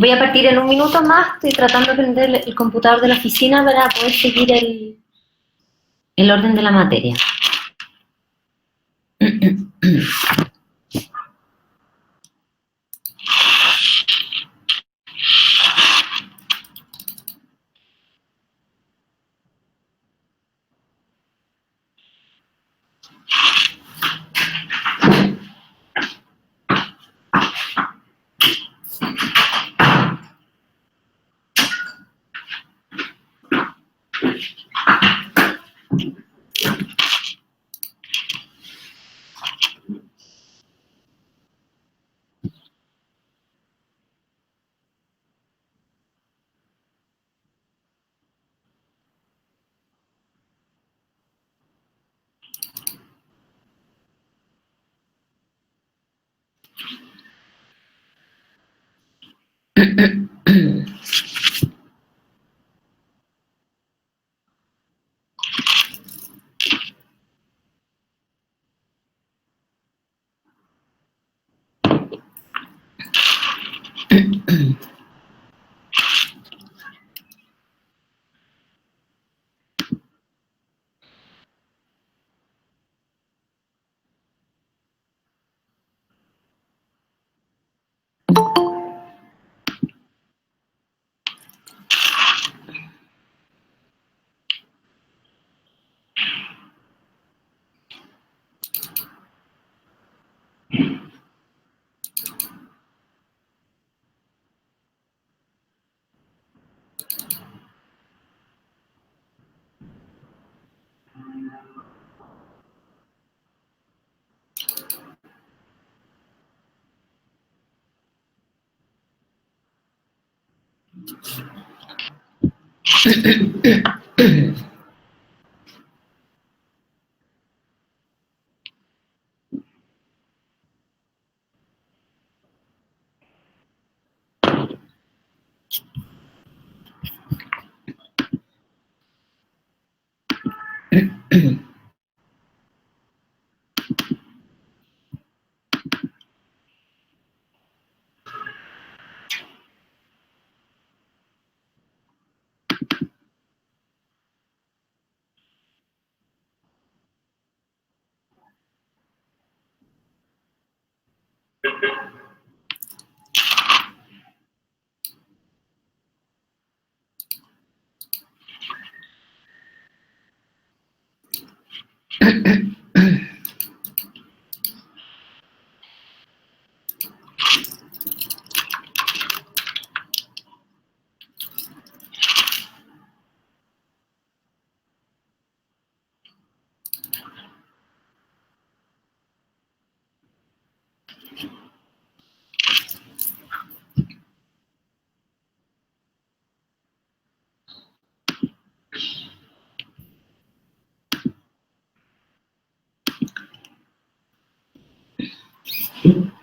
Voy a partir en un minuto más, estoy tratando de prender el computador de la oficina para poder seguir el orden de la materia.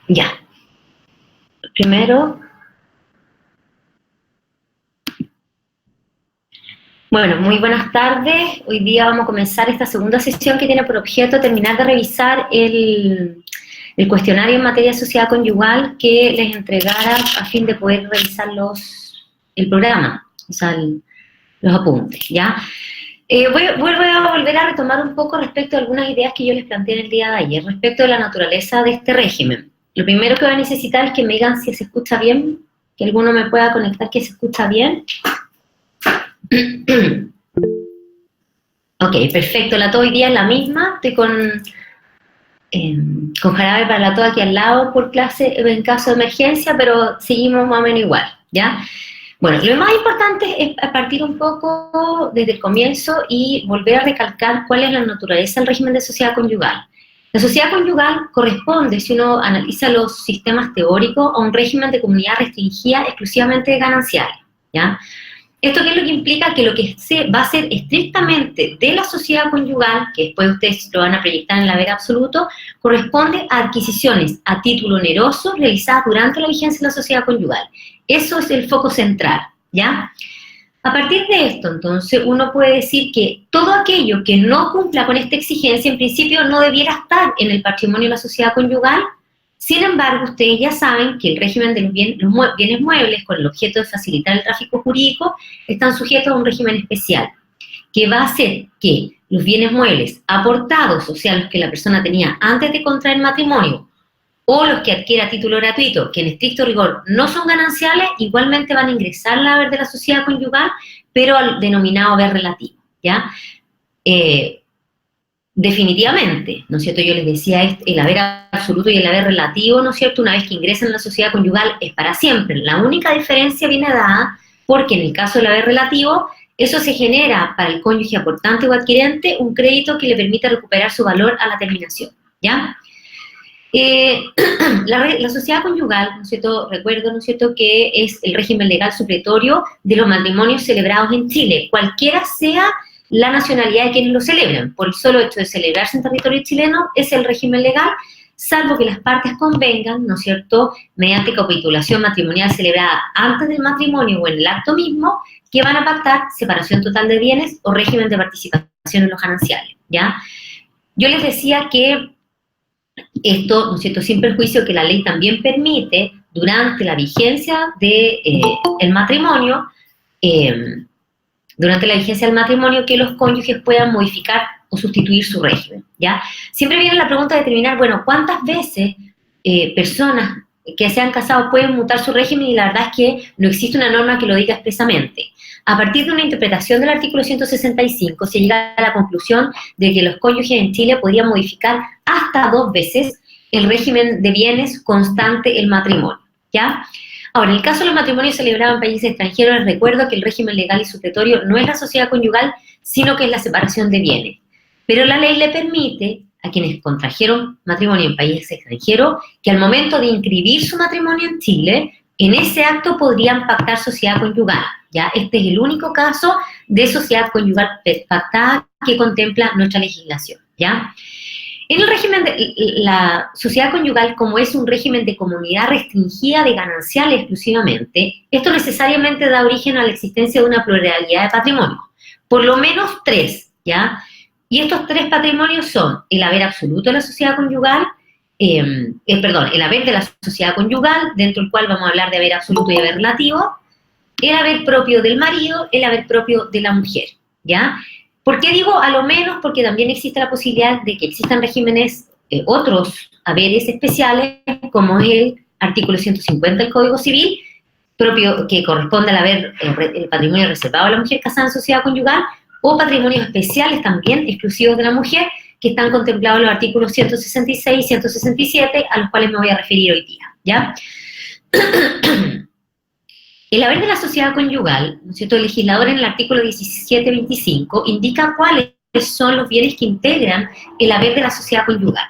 Ya. Primero, bueno, muy buenas tardes. Hoy día vamos a comenzar esta segunda sesión que tiene por objeto terminar de revisar el cuestionario en materia de sociedad conyugal que les entregara a fin de poder revisar el programa, o sea, los apuntes, ¿ya? Vuelvo a volver a retomar un poco respecto a algunas ideas que yo les planteé en el día de ayer, respecto de la naturaleza de este régimen. Lo primero que voy a necesitar es que me digan si se escucha bien, que alguno me pueda conectar que se escucha bien. Ok, perfecto, la tos hoy día es la misma, estoy con jarabe para la tos aquí al lado por clase en caso de emergencia, pero seguimos más o menos igual, ¿ya? Bueno, lo más importante es partir un poco desde el comienzo y volver a recalcar cuál es la naturaleza del régimen de sociedad conyugal. La sociedad conyugal corresponde, si uno analiza los sistemas teóricos, a un régimen de comunidad restringida exclusivamente ganancial, ¿ya? ¿Esto qué es lo que implica? Que lo que va a ser estrictamente de la sociedad conyugal, que después ustedes lo van a proyectar en el haber absoluto, corresponde a adquisiciones a título oneroso realizadas durante la vigencia de la sociedad conyugal. Eso es el foco central, ¿ya? A partir de esto, entonces, uno puede decir que todo aquello que no cumpla con esta exigencia, en principio no debiera estar en el patrimonio de la sociedad conyugal, Sin embargo, ustedes ya saben que el régimen de los bienes muebles, con el objeto de facilitar el tráfico jurídico, están sujetos a un régimen especial, que va a hacer que los bienes muebles aportados, o sea, los que la persona tenía antes de contraer matrimonio, o los que adquiera a título gratuito, que en estricto rigor no son gananciales, igualmente van a ingresar al haber de la sociedad conyugal, pero al denominado haber relativo, ¿ya? Definitivamente, ¿no es cierto? Yo les decía, el haber absoluto y el haber relativo, ¿no es cierto? Una vez que ingresan en la sociedad conyugal es para siempre. La única diferencia viene dada porque en el caso del haber relativo, eso se genera para el cónyuge aportante o adquirente un crédito que le permite recuperar su valor a la terminación, ¿ya? La sociedad conyugal, ¿no es cierto? Recuerdo, ¿no es cierto?, que es el régimen legal supletorio de los matrimonios celebrados en Chile, cualquiera sea la nacionalidad de quienes lo celebran. Por el solo hecho de celebrarse en territorio chileno, es el régimen legal, salvo que las partes convengan, ¿no es cierto?, mediante capitulación matrimonial celebrada antes del matrimonio o en el acto mismo, que van a pactar separación total de bienes o régimen de participación en los gananciales, ¿ya? Yo les decía que esto, ¿no es cierto?, sin perjuicio que la ley también permite, durante la vigencia del matrimonio, que los cónyuges puedan modificar o sustituir su régimen, ¿ya? Siempre viene la pregunta de determinar, bueno, ¿cuántas veces personas que se han casado pueden mutar su régimen? Y la verdad es que no existe una norma que lo diga expresamente. A partir de una interpretación del artículo 165, se llega a la conclusión de que los cónyuges en Chile podrían modificar hasta 2 veces el régimen de bienes constante el matrimonio, ¿ya? Ahora, en el caso de los matrimonios celebrados en países extranjeros, les recuerdo que el régimen legal y supletorio no es la sociedad conyugal, sino que es la separación de bienes. Pero la ley le permite a quienes contrajeron matrimonio en países extranjeros que al momento de inscribir su matrimonio en Chile, en ese acto podrían pactar sociedad conyugal, ¿ya? Este es el único caso de sociedad conyugal pactada que contempla nuestra legislación, ¿ya? En el régimen de la sociedad conyugal, como es un régimen de comunidad restringida de gananciales exclusivamente, esto necesariamente da origen a la existencia de una pluralidad de patrimonios, por lo menos 3, ¿ya? Y estos 3 patrimonios son el haber absoluto de la sociedad conyugal, el haber de la sociedad conyugal, dentro del cual vamos a hablar de haber absoluto y haber relativo, el haber propio del marido, el haber propio de la mujer, ¿ya? ¿Por qué digo a lo menos? Porque también existe la posibilidad de que existan regímenes, otros haberes especiales, como es el artículo 150 del Código Civil, propio que corresponde al haber el patrimonio reservado a la mujer casada en sociedad conyugal, o patrimonios especiales también, exclusivos de la mujer, que están contemplados en los artículos 166 y 167, a los cuales me voy a referir hoy día, ¿ya? El haber de la sociedad conyugal, ¿no es cierto?, el legislador en el artículo 1725 indica cuáles son los bienes que integran el haber de la sociedad conyugal.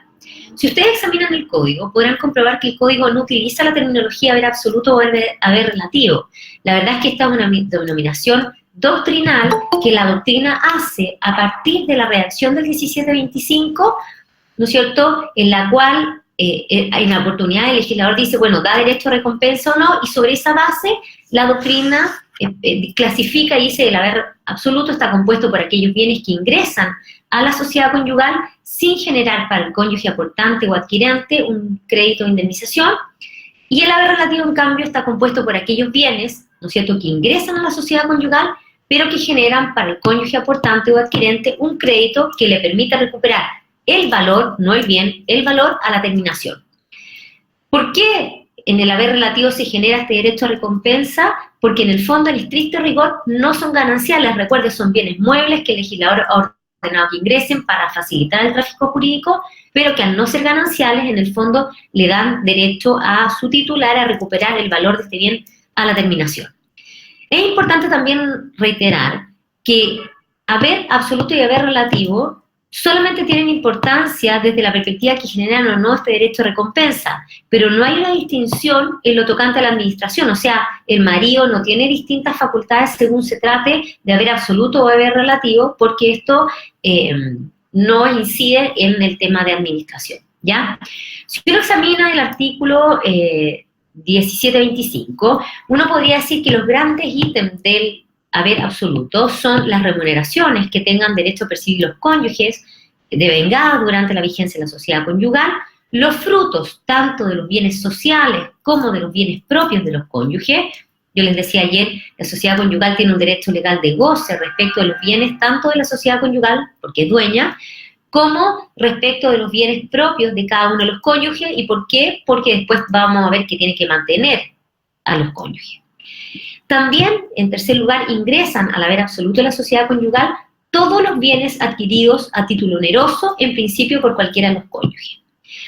Si ustedes examinan el código, podrán comprobar que el código no utiliza la terminología haber absoluto o haber relativo. La verdad es que esta es una denominación doctrinal que la doctrina hace a partir de la redacción del 1725, ¿no es cierto?, en la cual en la oportunidad el legislador dice, bueno, da derecho a recompensa o no, y sobre esa base la doctrina clasifica y dice el haber absoluto está compuesto por aquellos bienes que ingresan a la sociedad conyugal sin generar para el cónyuge aportante o adquirente un crédito de indemnización, y el haber relativo, en cambio, está compuesto por aquellos bienes, ¿no es cierto?, que ingresan a la sociedad conyugal, pero que generan para el cónyuge aportante o adquirente un crédito que le permita recuperar el valor, no el bien, el valor a la terminación. ¿Por qué en el haber relativo se genera este derecho a recompensa? Porque en el fondo, en estricto rigor, no son gananciales. Recuerden, son bienes muebles que el legislador ha ordenado que ingresen para facilitar el tráfico jurídico, pero que al no ser gananciales, en el fondo, le dan derecho a su titular a recuperar el valor de este bien a la terminación. Es importante también reiterar que haber absoluto y haber relativo solamente tienen importancia desde la perspectiva que generan o no este derecho a recompensa, pero no hay una distinción en lo tocante a la administración, o sea, el marido no tiene distintas facultades según se trate de haber absoluto o haber relativo, porque esto no incide en el tema de administración, ¿ya? Si uno examina el artículo 1725, uno podría decir que los grandes ítems del haber absoluto son las remuneraciones que tengan derecho a percibir los cónyuges devengadas durante la vigencia de la sociedad conyugal, los frutos tanto de los bienes sociales como de los bienes propios de los cónyuges. Yo les decía ayer, la sociedad conyugal tiene un derecho legal de goce respecto de los bienes tanto de la sociedad conyugal, porque es dueña, como respecto de los bienes propios de cada uno de los cónyuges. ¿Y por qué? Porque después vamos a ver que tiene que mantener a los cónyuges. También, en tercer lugar, ingresan al haber absoluto de la sociedad conyugal todos los bienes adquiridos a título oneroso, en principio por cualquiera de los cónyuges.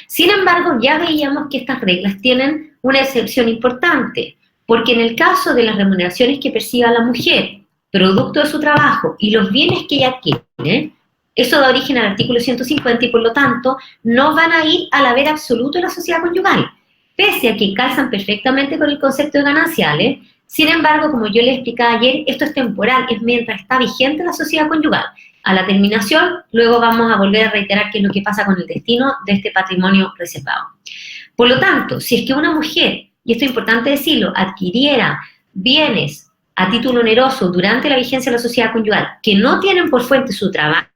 Sin embargo, ya veíamos que estas reglas tienen una excepción importante, porque en el caso de las remuneraciones que perciba la mujer, producto de su trabajo, y los bienes que ella adquiere, eso da origen al artículo 150 y por lo tanto no van a ir al haber absoluto de la sociedad conyugal, pese a que calzan perfectamente con el concepto de gananciales. Sin embargo, como yo les explicaba ayer, esto es temporal, es mientras está vigente la sociedad conyugal. A la terminación, luego vamos a volver a reiterar qué es lo que pasa con el destino de este patrimonio reservado. Por lo tanto, si es que una mujer, y esto es importante decirlo, adquiriera bienes a título oneroso durante la vigencia de la sociedad conyugal que no tienen por fuente su trabajo,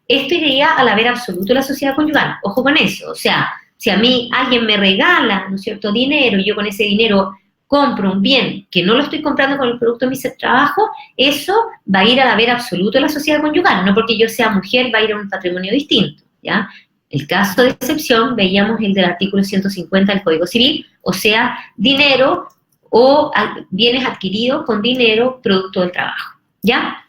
esto iría al haber absoluto de la sociedad conyugal. Ojo con eso, o sea, si a mí alguien me regala, ¿no es cierto?, dinero, y yo con ese dinero compro un bien que no lo estoy comprando con el producto de mi trabajo, eso va a ir al haber absoluto de la sociedad conyugal, no porque yo sea mujer va a ir a un patrimonio distinto, ¿ya? El caso de excepción, veíamos el del artículo 150 del Código Civil, o sea, dinero o bienes adquiridos con dinero producto del trabajo, ¿ya?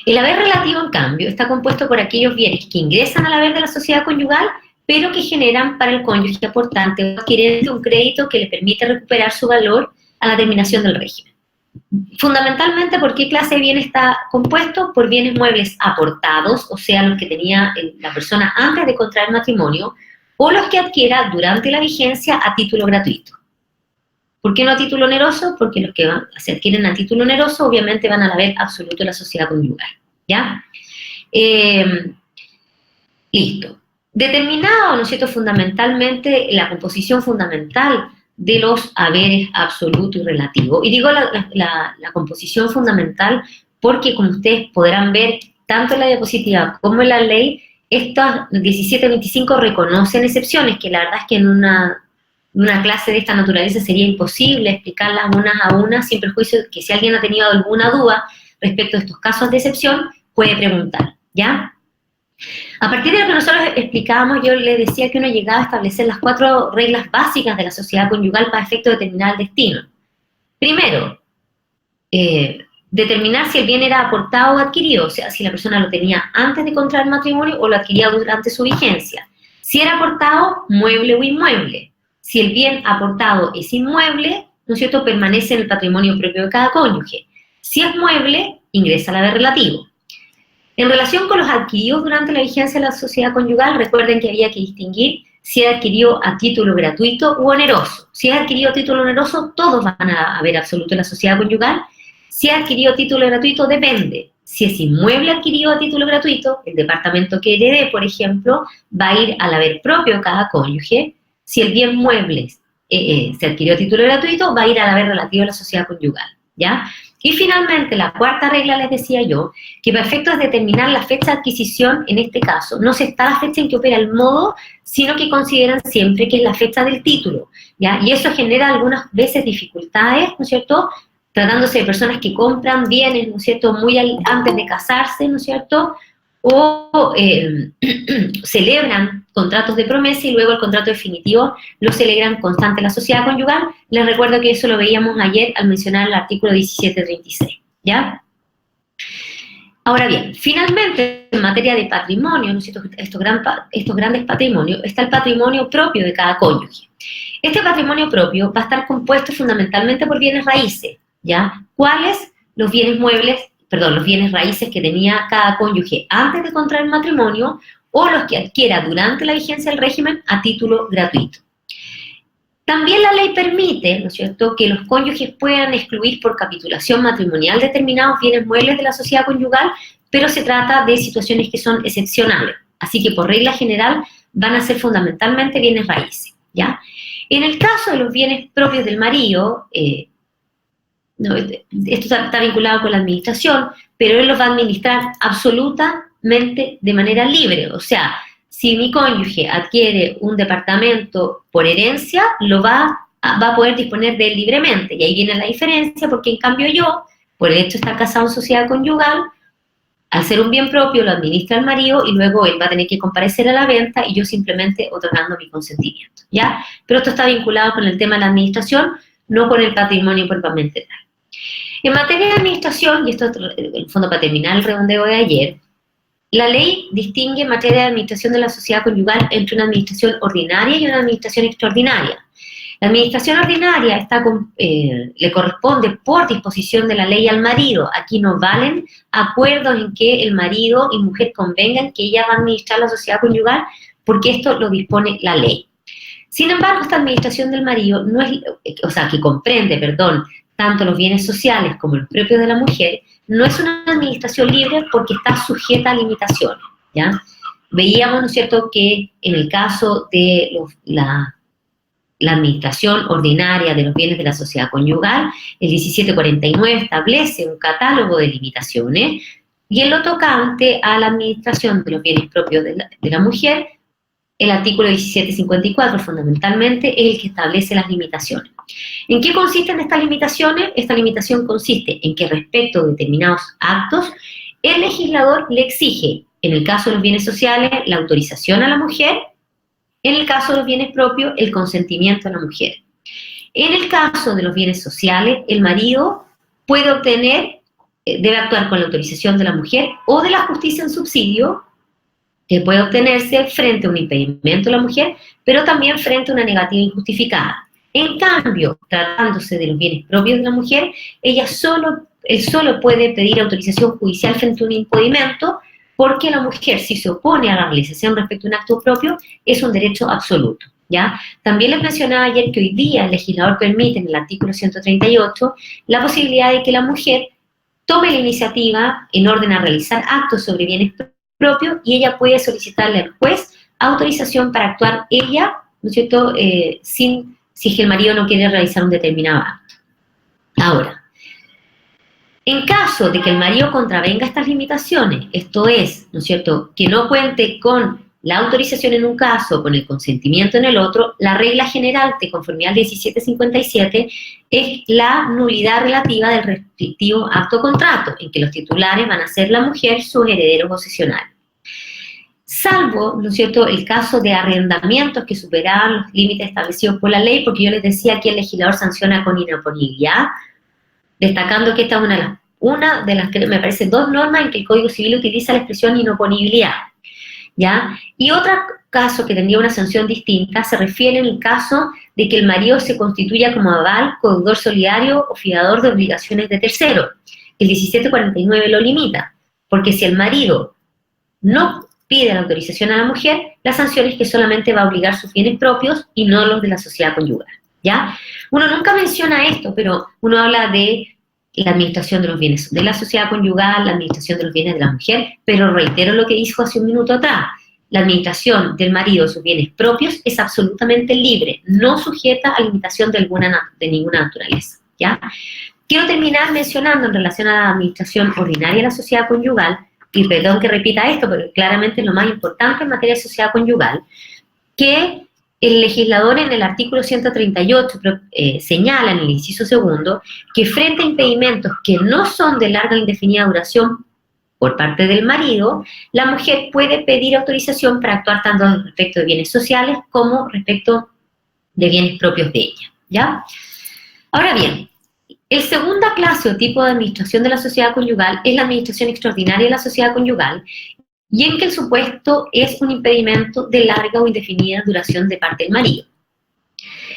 El haber relativo, en cambio, está compuesto por aquellos bienes que ingresan al haber de la sociedad conyugal, pero que generan para el cónyuge aportante o adquirente un crédito que le permite recuperar su valor a la terminación del régimen. Fundamentalmente, ¿por qué clase de bien está compuesto? Por bienes muebles aportados, o sea, los que tenía la persona antes de contraer matrimonio, o los que adquiera durante la vigencia a título gratuito. ¿Por qué no a título oneroso? Porque los que se adquieren a título oneroso obviamente van al haber absoluto de la sociedad conyugal, ¿ya? Listo. Determinado, ¿no es cierto?, fundamentalmente la composición fundamental de los haberes absoluto y relativo. Y digo la composición fundamental porque, como ustedes podrán ver, tanto en la diapositiva como en la ley, estas 1725 reconocen excepciones, que la verdad es que en una clase de esta naturaleza sería imposible explicarlas unas a unas, sin perjuicio de que si alguien ha tenido alguna duda respecto a estos casos de excepción, puede preguntar, ¿ya? A partir de lo que nosotros explicábamos, yo les decía que uno llegaba a establecer las 4 reglas básicas de la sociedad conyugal para efecto de determinar el destino. Primero, determinar si el bien era aportado o adquirido, o sea, si la persona lo tenía antes de contraer matrimonio o lo adquiría durante su vigencia. Si era aportado, mueble o inmueble. Si el bien aportado es inmueble, ¿no es cierto?, permanece en el patrimonio propio de cada cónyuge. Si es mueble, ingresa al haber relativo. En relación con los adquiridos durante la vigencia de la sociedad conyugal, recuerden que había que distinguir si es adquirido a título gratuito u oneroso. Si es adquirido a título oneroso, todos van a haber absoluto en la sociedad conyugal. Si es adquirido a título gratuito, depende. Si es inmueble adquirido a título gratuito, el departamento que herede, por ejemplo, va a ir al haber propio de cada cónyuge. Si el bien mueble se adquirió a título gratuito, va a ir al haber relativo a la sociedad conyugal, ¿ya? Y finalmente, la 4ª regla, les decía yo, que para efectos de determinar la fecha de adquisición, en este caso, no se está la fecha en que opera el modo, sino que consideran siempre que es la fecha del título, ¿ya? Y eso genera algunas veces dificultades, ¿no es cierto?, tratándose de personas que compran bienes, ¿no es cierto?, muy antes de casarse, ¿no es cierto?, o celebran contratos de promesa y luego el contrato definitivo lo celebran constante en la sociedad conyugal. Les recuerdo que eso lo veíamos ayer al mencionar el artículo 1736, ¿ya? Ahora bien, finalmente, en materia de patrimonio, ¿no es cierto?, estos grandes patrimonios, está el patrimonio propio de cada cónyuge. Este patrimonio propio va a estar compuesto fundamentalmente por bienes raíces, ¿ya? ¿Cuáles? Los bienes muebles, los bienes raíces que tenía cada cónyuge antes de contraer matrimonio o los que adquiera durante la vigencia del régimen a título gratuito. También la ley permite, ¿no es cierto?, que los cónyuges puedan excluir por capitulación matrimonial determinados bienes muebles de la sociedad conyugal, pero se trata de situaciones que son excepcionales. Así que por regla general van a ser fundamentalmente bienes raíces, ¿ya? En el caso de los bienes propios del marido, esto está vinculado con la administración, pero él los va a administrar absolutamente de manera libre. O sea, si mi cónyuge adquiere un departamento por herencia, va a poder disponer de él libremente. Y ahí viene la diferencia, porque en cambio yo, por el hecho de estar casado en sociedad conyugal, al ser un bien propio lo administra el marido y luego él va a tener que comparecer a la venta y yo simplemente otorgando mi consentimiento, ¿ya? Pero esto está vinculado con el tema de la administración, no con el patrimonio propiamente tal. En materia de administración, y esto es en el fondo para terminar el redondeo de ayer, la ley distingue en materia de administración de la sociedad conyugal entre una administración ordinaria y una administración extraordinaria. La administración ordinaria le corresponde por disposición de la ley al marido. Aquí no valen acuerdos en que el marido y mujer convengan que ella va a administrar la sociedad conyugal, porque esto lo dispone la ley. Sin embargo, esta administración del marido no es, que comprende, tanto los bienes sociales como los propios de la mujer, no es una administración libre porque está sujeta a limitaciones, ¿ya? Veíamos, ¿no es cierto?, que en el caso de la administración ordinaria de los bienes de la sociedad conyugal, el 1749 establece un catálogo de limitaciones, y en lo tocante a la administración de los bienes propios de la mujer, el artículo 1754 fundamentalmente es el que establece las limitaciones. ¿En qué consisten estas limitaciones? Esta limitación consiste en que respecto de determinados actos, el legislador le exige, en el caso de los bienes sociales, la autorización a la mujer, en el caso de los bienes propios, el consentimiento a la mujer. En el caso de los bienes sociales, el marido puede debe actuar con la autorización de la mujer o de la justicia en subsidio, que puede obtenerse frente a un impedimento de la mujer, pero también frente a una negativa injustificada. En cambio, tratándose de los bienes propios de la mujer, él solo puede pedir autorización judicial frente a un impedimento, porque la mujer, si se opone a la realización respecto a un acto propio, es un derecho absoluto, ¿ya? También les mencionaba ayer que hoy día el legislador permite, en el artículo 138, la posibilidad de que la mujer tome la iniciativa en orden a realizar actos sobre bienes propios, y ella puede solicitarle al juez autorización para actuar ella, ¿no es cierto?, si es que el marido no quiere realizar un determinado acto. Ahora, en caso de que el marido contravenga estas limitaciones, esto es, ¿no es cierto?, que no cuente con la autorización en un caso, con el consentimiento en el otro, la regla general de conformidad al 1757 es la nulidad relativa del respectivo acto o contrato, en que los titulares van a ser la mujer, sus herederos posesionales. Salvo, ¿no es cierto?, el caso de arrendamientos que superaban los límites establecidos por la ley, porque yo les decía que el legislador sanciona con inoponibilidad, destacando que esta es una de las que me parece dos normas en que el Código Civil utiliza la expresión inoponibilidad, ¿ya? Y otro caso que tendría una sanción distinta se refiere en el caso de que el marido se constituya como aval, codeudor solidario o fiador de obligaciones de tercero. El 1749 lo limita, porque si el marido no pide la autorización a la mujer, la sanción es que solamente va a obligar sus bienes propios y no los de la sociedad conyugal, ¿ya? Uno nunca menciona esto, pero uno habla de la administración de los bienes de la sociedad conyugal, la administración de los bienes de la mujer, pero reitero lo que dijo hace un minuto atrás, la administración del marido de sus bienes propios es absolutamente libre, no sujeta a limitación de ninguna naturaleza, ¿ya? Quiero terminar mencionando en relación a la administración ordinaria de la sociedad conyugal, y perdón que repita esto, pero claramente es lo más importante en materia de sociedad conyugal, que el legislador en el artículo 138 señala en el inciso segundo que frente a impedimentos que no son de larga e indefinida duración por parte del marido, la mujer puede pedir autorización para actuar tanto respecto de bienes sociales como respecto de bienes propios de ella, ¿ya? Ahora bien, el segunda clase o tipo de administración de la sociedad conyugal es la administración extraordinaria de la sociedad conyugal, y en que el supuesto es un impedimento de larga o indefinida duración de parte del marido.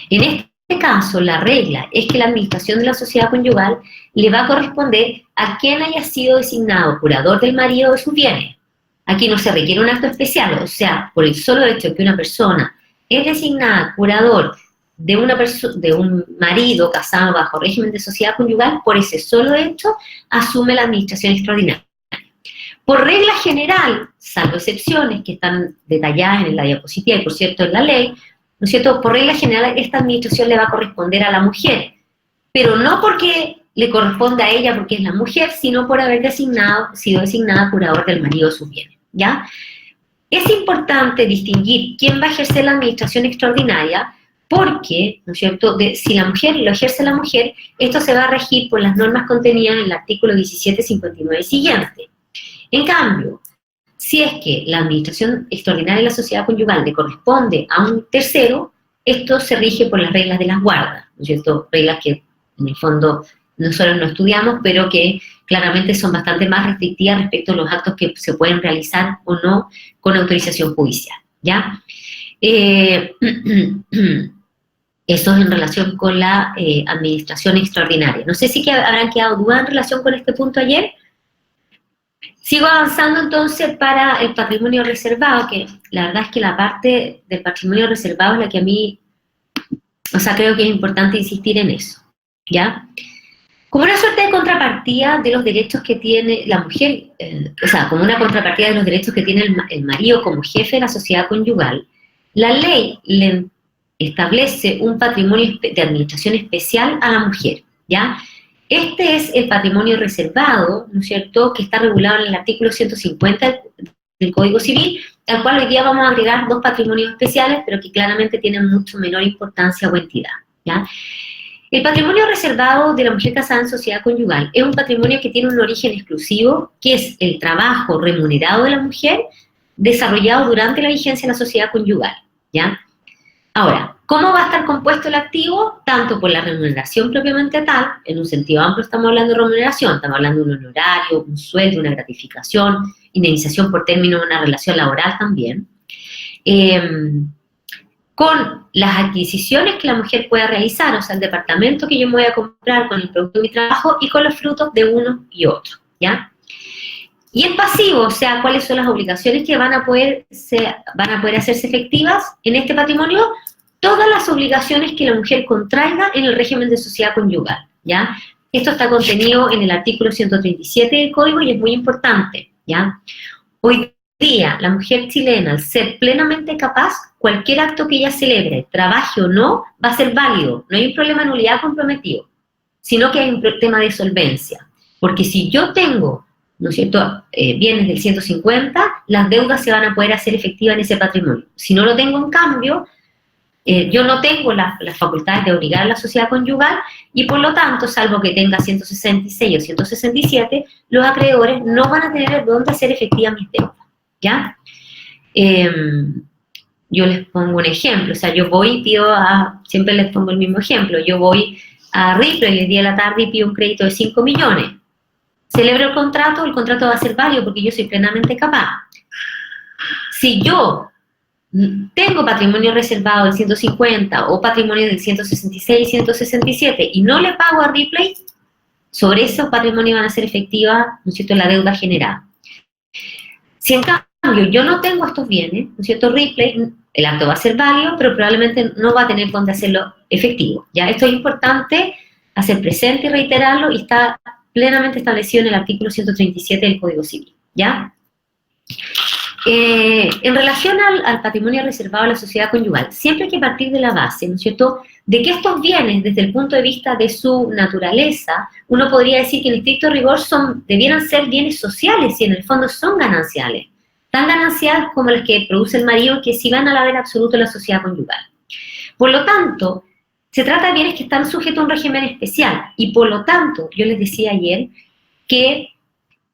En este caso, la regla es que la administración de la sociedad conyugal le va a corresponder a quien haya sido designado curador del marido de sus bienes. Aquí no se requiere un acto especial, o sea, por el solo hecho de que una persona es designada curador de un marido casado bajo régimen de sociedad conyugal, por ese solo hecho asume la administración extraordinaria. Por regla general, salvo excepciones que están detalladas en la diapositiva y por cierto en la ley, ¿no es cierto?, por regla general esta administración le va a corresponder a la mujer, pero no porque le corresponde a ella porque es la mujer, sino por haber sido designada curador del marido de sus bienes, ¿ya? es importante distinguir quién va a ejercer la administración extraordinaria, porque, ¿no es cierto?, si la mujer lo ejerce la mujer, esto se va a regir por las normas contenidas en el artículo 1759 y siguiente. En cambio, si es que la administración extraordinaria de la sociedad conyugal le corresponde a un tercero, esto se rige por las reglas de las guardas, ¿no es cierto?, reglas que en el fondo nosotros no estudiamos, pero que claramente son bastante más restrictivas respecto a los actos que se pueden realizar o no con autorización judicial, ¿ya? Eso es en relación con la administración extraordinaria. No sé si habrán quedado dudas en relación con este punto ayer. Sigo avanzando entonces para el patrimonio reservado, que la verdad es que la parte del patrimonio reservado es la que a mí, o sea, creo que es importante insistir en eso, ¿ya? Como una suerte de contrapartida de los derechos que tiene la mujer, o sea, como una contrapartida de los derechos que tiene el marido como jefe de la sociedad conyugal, la ley le establece un patrimonio de administración especial a la mujer, ¿ya? Este es el patrimonio reservado, ¿no es cierto?, que está regulado en el artículo 150 del Código Civil, al cual hoy día vamos a agregar dos patrimonios especiales, pero que claramente tienen mucho menor importancia o entidad, ¿ya? El patrimonio reservado de la mujer casada en sociedad conyugal es un patrimonio que tiene un origen exclusivo, que es el trabajo remunerado de la mujer desarrollado durante la vigencia de la sociedad conyugal, ¿ya? Ahora, ¿cómo va a estar compuesto el activo? Tanto por la remuneración propiamente tal, en un sentido amplio estamos hablando de remuneración, estamos hablando de un honorario, un sueldo, una gratificación, indemnización por término de una relación laboral también, con las adquisiciones que la mujer pueda realizar, o sea, el departamento que yo me voy a comprar con el producto de mi trabajo y con los frutos de uno y otro, ¿ya? Y el pasivo, o sea, cuáles son las obligaciones que van a poder hacerse efectivas en este patrimonio, todas las obligaciones que la mujer contraiga en el régimen de sociedad conyugal, ¿ya? Esto está contenido en el artículo 137 del Código y es muy importante, ¿ya? Hoy día, la mujer chilena, al ser plenamente capaz, cualquier acto que ella celebre, trabaje o no, va a ser válido. No hay un problema de nulidad comprometido, sino que hay un tema de solvencia. Porque si yo tengo, ¿no es cierto?, bienes del 150, las deudas se van a poder hacer efectivas en ese patrimonio. Si no lo tengo en cambio, yo no tengo las facultades de obligar a la sociedad conyugal y por lo tanto, salvo que tenga 166 o 167, los acreedores no van a tener dónde hacer efectivas mis deudas, ¿ya? Yo les pongo un ejemplo, o sea, yo voy y pido siempre les pongo el mismo ejemplo, yo voy a Ripley el día de la tarde y pido un crédito de 5 millones. Celebro el contrato va a ser válido porque yo soy plenamente capaz. Si yo tengo patrimonio reservado del 150 o patrimonio del 166 y 167 y no le pago a Ripley, sobre esos patrimonios van a ser efectivas, ¿no es cierto?, la deuda generada. Si en cambio yo no tengo estos bienes, ¿no es cierto?, Ripley, el acto va a ser válido, pero probablemente no va a tener dónde hacerlo efectivo, ¿ya? Esto es importante hacer presente y reiterarlo y está plenamente establecido en el artículo 137 del Código Civil, ¿ya? En relación al patrimonio reservado a la sociedad conyugal, siempre hay que partir de la base, ¿no es cierto?, de que estos bienes, desde el punto de vista de su naturaleza, uno podría decir que en estricto rigor debieran ser bienes sociales y en el fondo son gananciales, tan gananciales como las que produce el marido, que sí van al haber absoluto de la sociedad conyugal. Por lo tanto, se trata de bienes que están sujetos a un régimen especial y por lo tanto, yo les decía ayer que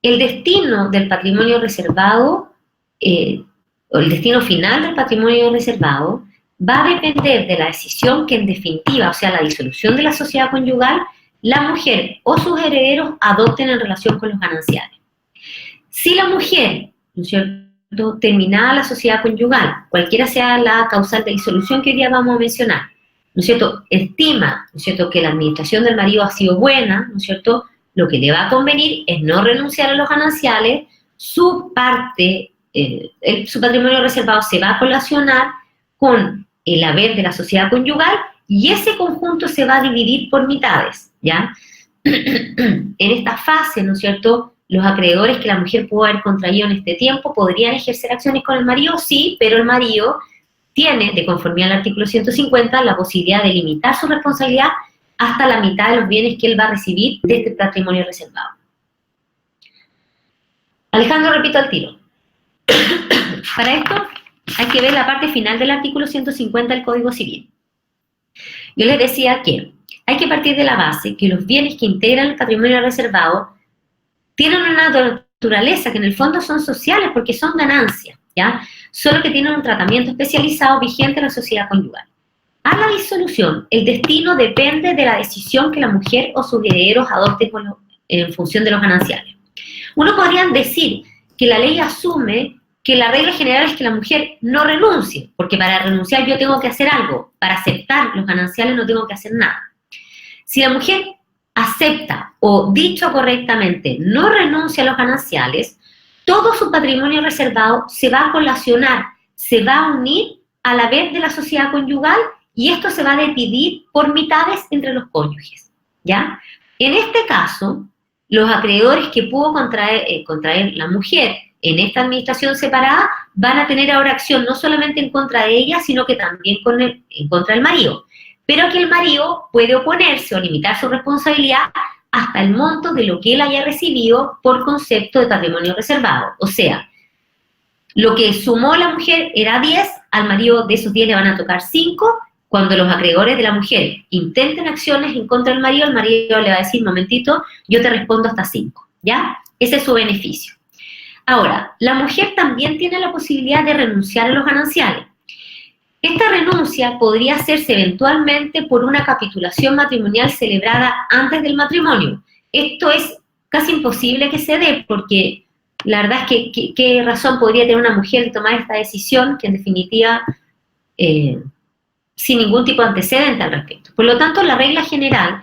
el destino del patrimonio reservado, o el destino final del patrimonio reservado, va a depender de la decisión que en definitiva, o sea, la disolución de la sociedad conyugal, la mujer o sus herederos adopten en relación con los gananciales. Si la mujer, ¿no es cierto?, terminada la sociedad conyugal, cualquiera sea la causal de disolución que hoy día vamos a mencionar, ¿no es cierto?, estima, ¿no es cierto?, que la administración del marido ha sido buena, ¿no es cierto?, lo que le va a convenir es no renunciar a los gananciales, su parte, su patrimonio reservado se va a colacionar con el haber de la sociedad conyugal y ese conjunto se va a dividir por mitades, ¿ya? En esta fase, ¿no es cierto?, los acreedores que la mujer pudo haber contraído en este tiempo podrían ejercer acciones con el marido, sí, pero el marido tiene, de conformidad al artículo 150, la posibilidad de limitar su responsabilidad hasta la mitad de los bienes que él va a recibir de este patrimonio reservado. Alejandro, repito al tiro. Para esto hay que ver la parte final del artículo 150 del Código Civil. Yo les decía que hay que partir de la base que los bienes que integran el patrimonio reservado tienen una naturaleza que en el fondo son sociales porque son ganancias, ¿ya? Solo que tienen un tratamiento especializado vigente en la sociedad conyugal. A la disolución, el destino depende de la decisión que la mujer o sus herederos adopten en función de los gananciales. Uno podría decir que la ley asume que la regla general es que la mujer no renuncie, porque para renunciar yo tengo que hacer algo, para aceptar los gananciales no tengo que hacer nada. Si la mujer acepta, o dicho correctamente, no renuncia a los gananciales, todo su patrimonio reservado se va a colacionar, se va a unir a la vez de la sociedad conyugal y esto se va a dividir por mitades entre los cónyuges, ¿ya? En este caso, los acreedores que pudo contraer la mujer en esta administración separada van a tener ahora acción no solamente en contra de ella, sino que también en contra del marido. Pero que el marido puede oponerse o limitar su responsabilidad hasta el monto de lo que él haya recibido por concepto de patrimonio reservado. O sea, lo que sumó la mujer era 10, al marido de esos 10 le van a tocar 5. Cuando los acreedores de la mujer intenten acciones en contra del marido, el marido le va a decir, momentito, yo te respondo hasta 5, ¿ya? Ese es su beneficio. Ahora, la mujer también tiene la posibilidad de renunciar a los gananciales. Esta renuncia podría hacerse eventualmente por una capitulación matrimonial celebrada antes del matrimonio. Esto es casi imposible que se dé porque la verdad es que ¿qué razón podría tener una mujer de tomar esta decisión que en definitiva sin ningún tipo de antecedente al respecto? Por lo tanto, la regla general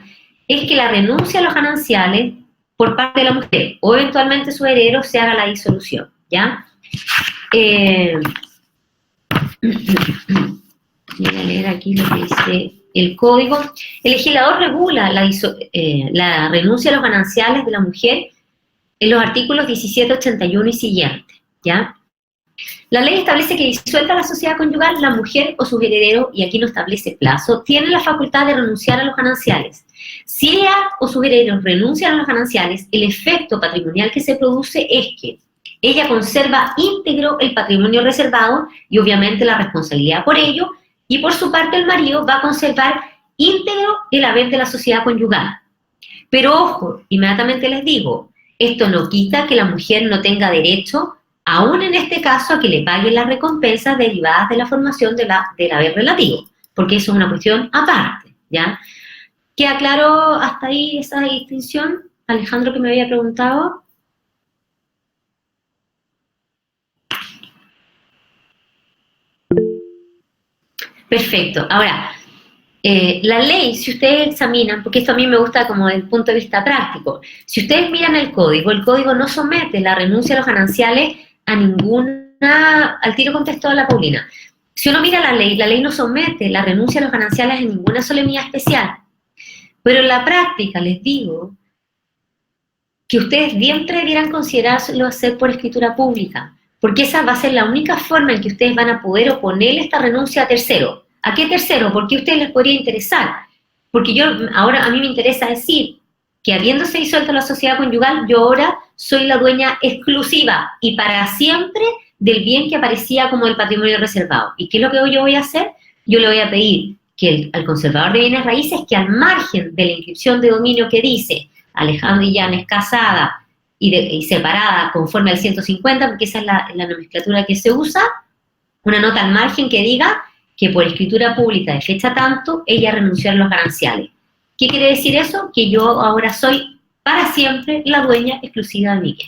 es que la renuncia a los gananciales por parte de la mujer o eventualmente su heredero se haga la disolución, ¿ya? Voy a leer aquí lo que dice el código. El legislador regula la renuncia a los gananciales de la mujer en los artículos 17, 81 y siguientes, ¿ya? La ley establece que disuelta la sociedad conyugal, la mujer o sus herederos, y aquí no establece plazo, tiene la facultad de renunciar a los gananciales. Si ella o sus herederos renuncian a los gananciales, el efecto patrimonial que se produce es que ella conserva íntegro el patrimonio reservado y obviamente la responsabilidad por ello, y por su parte el marido va a conservar íntegro el haber de la sociedad conyugal. Pero ojo, inmediatamente les digo, esto no quita que la mujer no tenga derecho, aún en este caso, a que le paguen las recompensas derivadas de la formación del haber relativo, porque eso es una cuestión aparte, ¿ya? ¿Queda claro hasta ahí esa distinción? Alejandro, que me había preguntado. Perfecto. Ahora, la ley, si ustedes examinan, porque esto a mí me gusta como desde el punto de vista práctico, si ustedes miran el código no somete la renuncia a los gananciales a ninguna, al tiro contestó la Paulina. Si uno mira la ley no somete la renuncia a los gananciales a ninguna solemnidad especial. Pero en la práctica les digo que ustedes siempre debieran considerarlo hacer por escritura pública, porque esa va a ser la única forma en que ustedes van a poder oponerle esta renuncia a tercero. ¿A qué tercero? ¿Por qué a ustedes les podría interesar? Porque ahora a mí me interesa decir que habiéndose disuelto la sociedad conyugal, yo ahora soy la dueña exclusiva y para siempre del bien que aparecía como el patrimonio reservado. ¿Y qué es lo que yo voy a hacer? Yo le voy a pedir que al conservador de bienes raíces, que al margen de la inscripción de dominio que dice Alejandra Illanes casada y separada conforme al 150, porque esa es la nomenclatura que se usa, una nota al margen que diga que por escritura pública de fecha tanto, ella renunció a los gananciales. ¿Qué quiere decir eso? Que yo ahora soy para siempre la dueña exclusiva de mi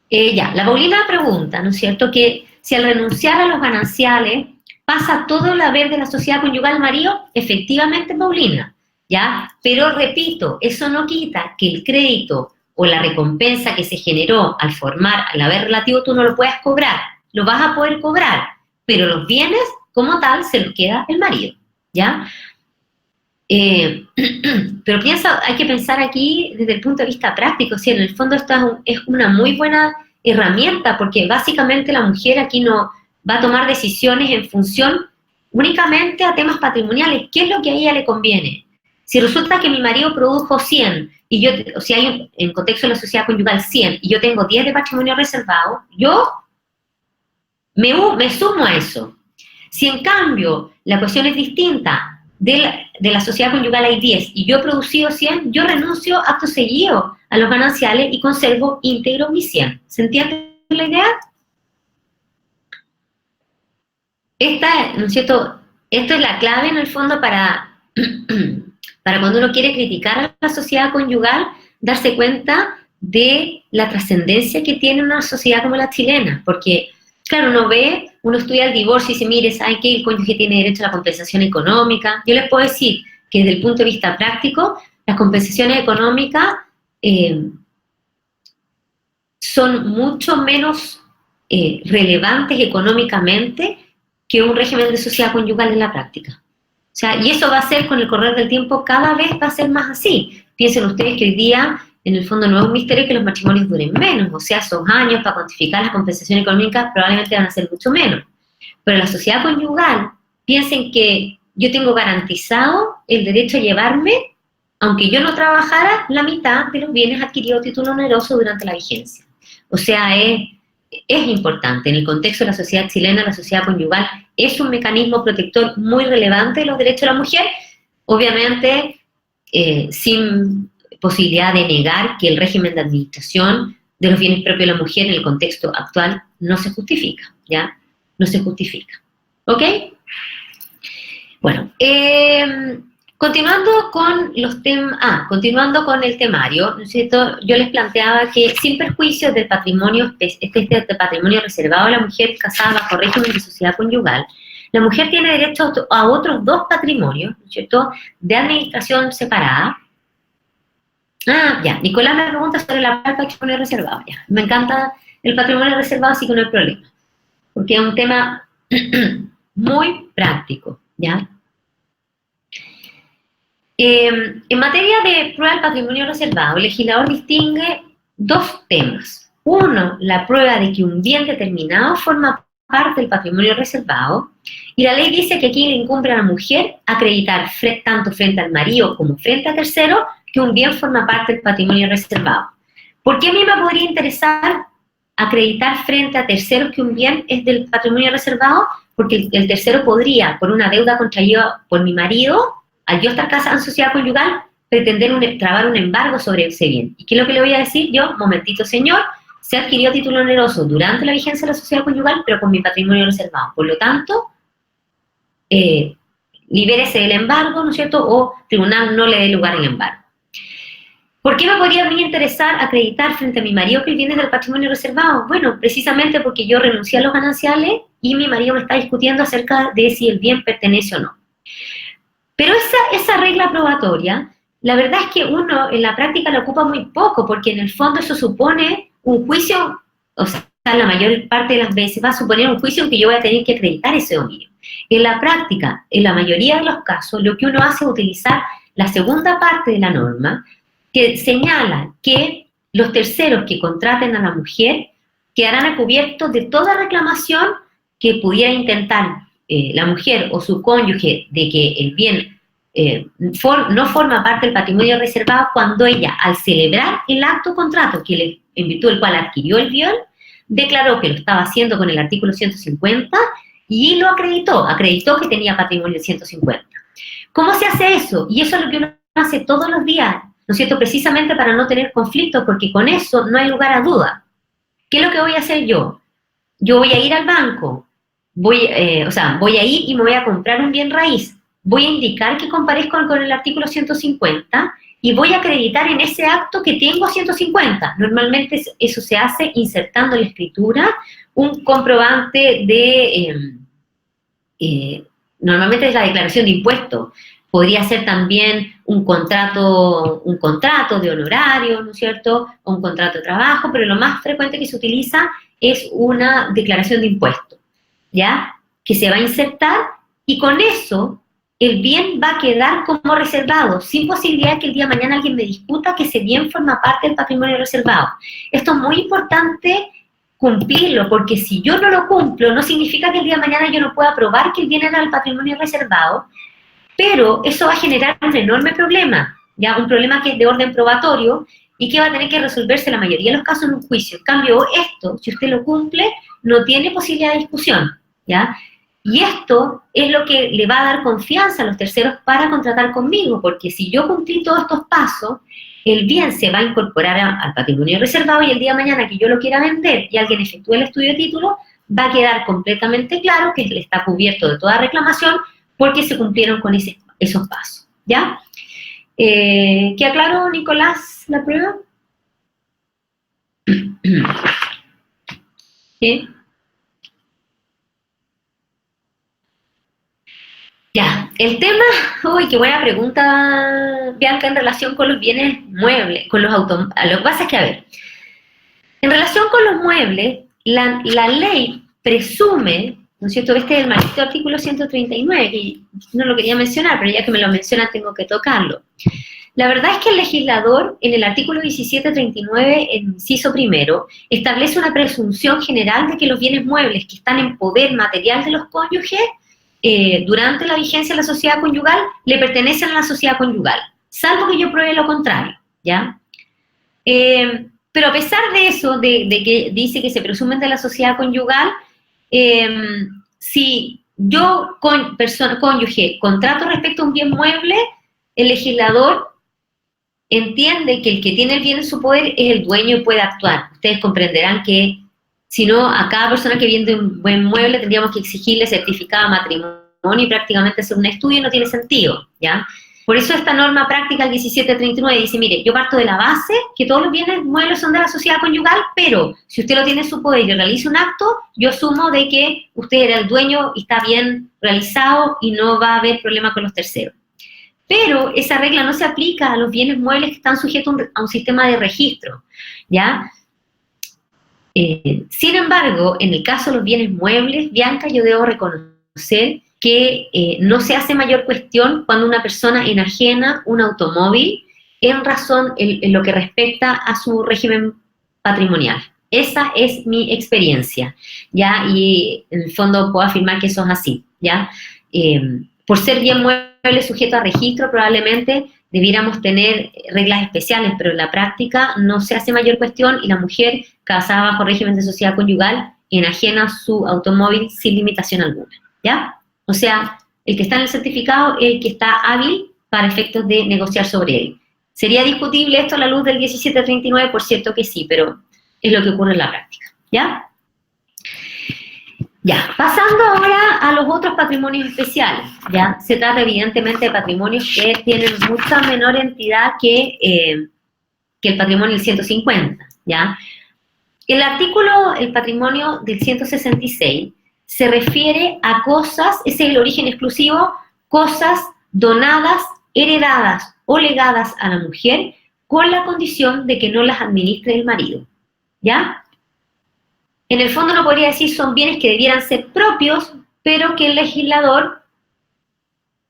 bien. La Paulina pregunta, ¿no es cierto?, que si al renunciar a los gananciales pasa todo el haber de la sociedad conyugal marido, efectivamente, Paulina, ¿ya? Pero repito, eso no quita que el crédito o la recompensa que se generó al formar al haber relativo tú no lo puedas cobrar, lo vas a poder cobrar, pero los bienes como tal se los queda el marido, ¿ya? Pero hay que pensar aquí desde el punto de vista práctico, si en el fondo esto es una muy buena herramienta, porque básicamente la mujer aquí no va a tomar decisiones en función únicamente a temas patrimoniales. ¿Qué es lo que a ella le conviene? Si resulta que mi marido produjo 100 y yo, o sea, hay en contexto de la sociedad conyugal 100, y yo tengo 10 de patrimonio reservado, yo me sumo a eso. Si en cambio la cuestión es distinta, de la sociedad conyugal hay 10 y yo he producido 100, yo renuncio acto seguido a los gananciales y conservo íntegro mis 100. ¿Se entiende la idea? Esta, ¿no es cierto? Esto es la clave en el fondo para, para cuando uno quiere criticar a la sociedad conyugal, darse cuenta de la trascendencia que tiene una sociedad como la chilena, porque claro, uno estudia el divorcio y dice, mire, ¿sabe qué? El cónyuge tiene derecho a la compensación económica. Yo les puedo decir que desde el punto de vista práctico, las compensaciones económicas son mucho menos relevantes económicamente que un régimen de sociedad conyugal en la práctica. O sea, y eso va a ser, con el correr del tiempo, cada vez va a ser más así. Piensen ustedes que hoy día, en el fondo, no es un misterio que los matrimonios duren menos, o sea, esos años para cuantificar las compensaciones económicas probablemente van a ser mucho menos. Pero la sociedad conyugal, piensen que yo tengo garantizado el derecho a llevarme, aunque yo no trabajara, la mitad de los bienes adquiridos a título oneroso durante la vigencia. O sea, es importante. En el contexto de la sociedad chilena, la sociedad conyugal es un mecanismo protector muy relevante de los derechos de la mujer, obviamente sin posibilidad de negar que el régimen de administración de los bienes propios de la mujer en el contexto actual no se justifica, ¿ya? No se justifica. ¿Ok? Bueno, continuando con los continuando con el temario, ¿no es cierto? Yo les planteaba que sin perjuicio del patrimonio, este patrimonio reservado a la mujer casada bajo régimen de sociedad conyugal, la mujer tiene derecho a otros 2 patrimonios, ¿no es cierto?, de administración separada. Ya, Nicolás me pregunta sobre la parte del patrimonio reservado. Ya, me encanta el patrimonio reservado, así que no hay problema, porque es un tema muy práctico, ¿ya? En materia de prueba del patrimonio reservado, el legislador distingue 2 temas. Uno, la prueba de que un bien determinado forma parte del patrimonio reservado, y la ley dice que aquí le incumbe a la mujer acreditar tanto frente al marido como frente a terceros que un bien forma parte del patrimonio reservado. ¿Por qué a mí me podría interesar acreditar frente a terceros que un bien es del patrimonio reservado? Porque el tercero podría, por una deuda contraída por mi marido, al yo estar casada en sociedad conyugal, pretender trabar un embargo sobre ese bien. ¿Y qué es lo que le voy a decir yo? Momentito, señor, se adquirió título oneroso durante la vigencia de la sociedad conyugal, pero con mi patrimonio reservado. Por lo tanto, libérese del embargo, ¿no es cierto?, o tribunal no le dé lugar al embargo. ¿Por qué me podría a mí interesar acreditar frente a mi marido que el bien es del patrimonio reservado? Bueno, precisamente porque yo renuncié a los gananciales y mi marido me está discutiendo acerca de si el bien pertenece o no. Pero esa regla probatoria, la verdad es que uno en la práctica la ocupa muy poco, porque en el fondo eso supone un juicio, o sea, la mayor parte de las veces va a suponer un juicio en que yo voy a tener que acreditar ese dominio. En la práctica, en la mayoría de los casos, lo que uno hace es utilizar la segunda parte de la norma, que señala que los terceros que contraten a la mujer quedarán a cubierto de toda reclamación que pudiera intentar la mujer o su cónyuge de que el bien no forma parte del patrimonio reservado cuando ella, al celebrar el acto contrato en virtud del cual adquirió el bien, declaró que lo estaba haciendo con el artículo 150 y lo acreditó que tenía patrimonio 150. ¿Cómo se hace eso? Y eso es lo que uno hace todos los días, ¿no es cierto?, precisamente para no tener conflictos, porque con eso no hay lugar a duda. ¿Qué es lo que voy a hacer yo? Yo voy a ir al banco, voy a ir y me voy a comprar un bien raíz, voy a indicar que comparezco con el artículo 150 y voy a acreditar en ese acto que tengo 150. Normalmente eso se hace insertando en la escritura un comprobante normalmente es la declaración de impuestos. Podría ser también un contrato de honorario, ¿no es cierto?, o un contrato de trabajo, pero lo más frecuente que se utiliza es una declaración de impuestos, ¿ya?, que se va a insertar, y con eso el bien va a quedar como reservado, sin posibilidad de que el día de mañana alguien me discuta que ese bien forma parte del patrimonio reservado. Esto es muy importante cumplirlo, porque si yo no lo cumplo, no significa que el día de mañana yo no pueda probar que el bien era del patrimonio reservado, pero eso va a generar un enorme problema. ya un problema que es de orden probatorio y que va a tener que resolverse la mayoría de los casos en un juicio. En cambio, esto, si usted lo cumple, no tiene posibilidad de discusión, ¿ya? Y esto es lo que le va a dar confianza a los terceros para contratar conmigo, porque si yo cumplí todos estos pasos, el bien se va a incorporar al patrimonio reservado y el día de mañana que yo lo quiera vender y alguien efectúe el estudio de título, va a quedar completamente claro que está cubierto de toda reclamación porque se cumplieron con esos pasos, ¿ya? ¿Queda claro, Nicolás, la prueba? ¿Sí? Ya, el tema, uy, qué buena pregunta, Bianca, en relación con los bienes muebles, con los automóviles. Lo que pasa es que, a ver, en relación con los muebles, la ley presume, ¿no es cierto? Este es el maldito artículo 139, que no lo quería mencionar, pero ya que me lo mencionan tengo que tocarlo. La verdad es que el legislador, en el artículo 1739, en inciso primero, establece una presunción general de que los bienes muebles que están en poder material de los cónyuges durante la vigencia de la sociedad conyugal, le pertenecen a la sociedad conyugal, salvo que yo pruebe lo contrario, ¿ya? Pero a pesar de eso, de que dice que se presumen de la sociedad conyugal, si yo, cónyuge, contrato respecto a un bien mueble, el legislador entiende que el que tiene el bien en su poder es el dueño y puede actuar. Ustedes comprenderán que si no, a cada persona que vende un buen mueble tendríamos que exigirle certificado de matrimonio y prácticamente hacer un estudio y no tiene sentido, ¿ya? Por eso esta norma práctica, el 1739, dice, mire, yo parto de la base que todos los bienes muebles son de la sociedad conyugal, pero si usted lo tiene en su poder y realiza un acto, yo asumo de que usted era el dueño y está bien realizado y no va a haber problema con los terceros. Pero esa regla no se aplica a los bienes muebles que están sujetos a un sistema de registro, ¿ya? Sin embargo, en el caso de los bienes muebles, Bianca, yo debo reconocer que no se hace mayor cuestión cuando una persona enajena un automóvil en lo que respecta a su régimen patrimonial. Esa es mi experiencia, ¿ya? Y en el fondo puedo afirmar que eso es así, ¿ya? Por ser bien mueble sujeto a registro, probablemente debiéramos tener reglas especiales, pero en la práctica no se hace mayor cuestión y la mujer casada bajo régimen de sociedad conyugal enajena su automóvil sin limitación alguna, ¿ya? O sea, el que está en el certificado es el que está hábil para efectos de negociar sobre él. ¿Sería discutible esto a la luz del 1739? Por cierto que sí, pero es lo que ocurre en la práctica, ¿ya? Ya, pasando ahora a los otros patrimonios especiales, ¿ya? Se trata evidentemente de patrimonios que tienen mucha menor entidad que el patrimonio del 150, ¿ya? El patrimonio del 166, se refiere a cosas, ese es el origen exclusivo, cosas donadas, heredadas o legadas a la mujer con la condición de que no las administre el marido, ¿ya? En el fondo no podría decir son bienes que debieran ser propios, pero que el legislador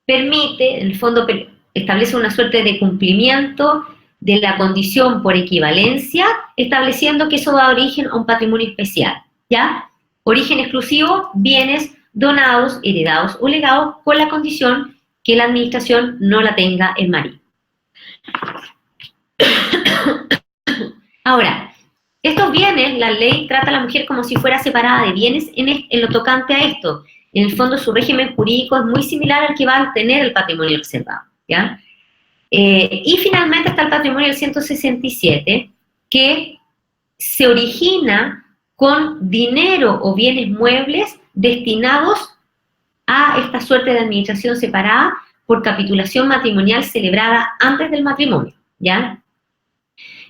permite, en el fondo establece una suerte de cumplimiento de la condición por equivalencia, estableciendo que eso da origen a un patrimonio especial, ¿ya? Origen exclusivo, bienes donados, heredados o legados, con la condición que la administración no la tenga el marido. Ahora, estos bienes, la ley trata a la mujer como si fuera separada de bienes en lo tocante a esto. En el fondo, su régimen jurídico es muy similar al que va a tener el patrimonio reservado, ¿ya? Y finalmente está el patrimonio del 167, que se origina con dinero o bienes muebles destinados a esta suerte de administración separada por capitulación matrimonial celebrada antes del matrimonio, ¿ya?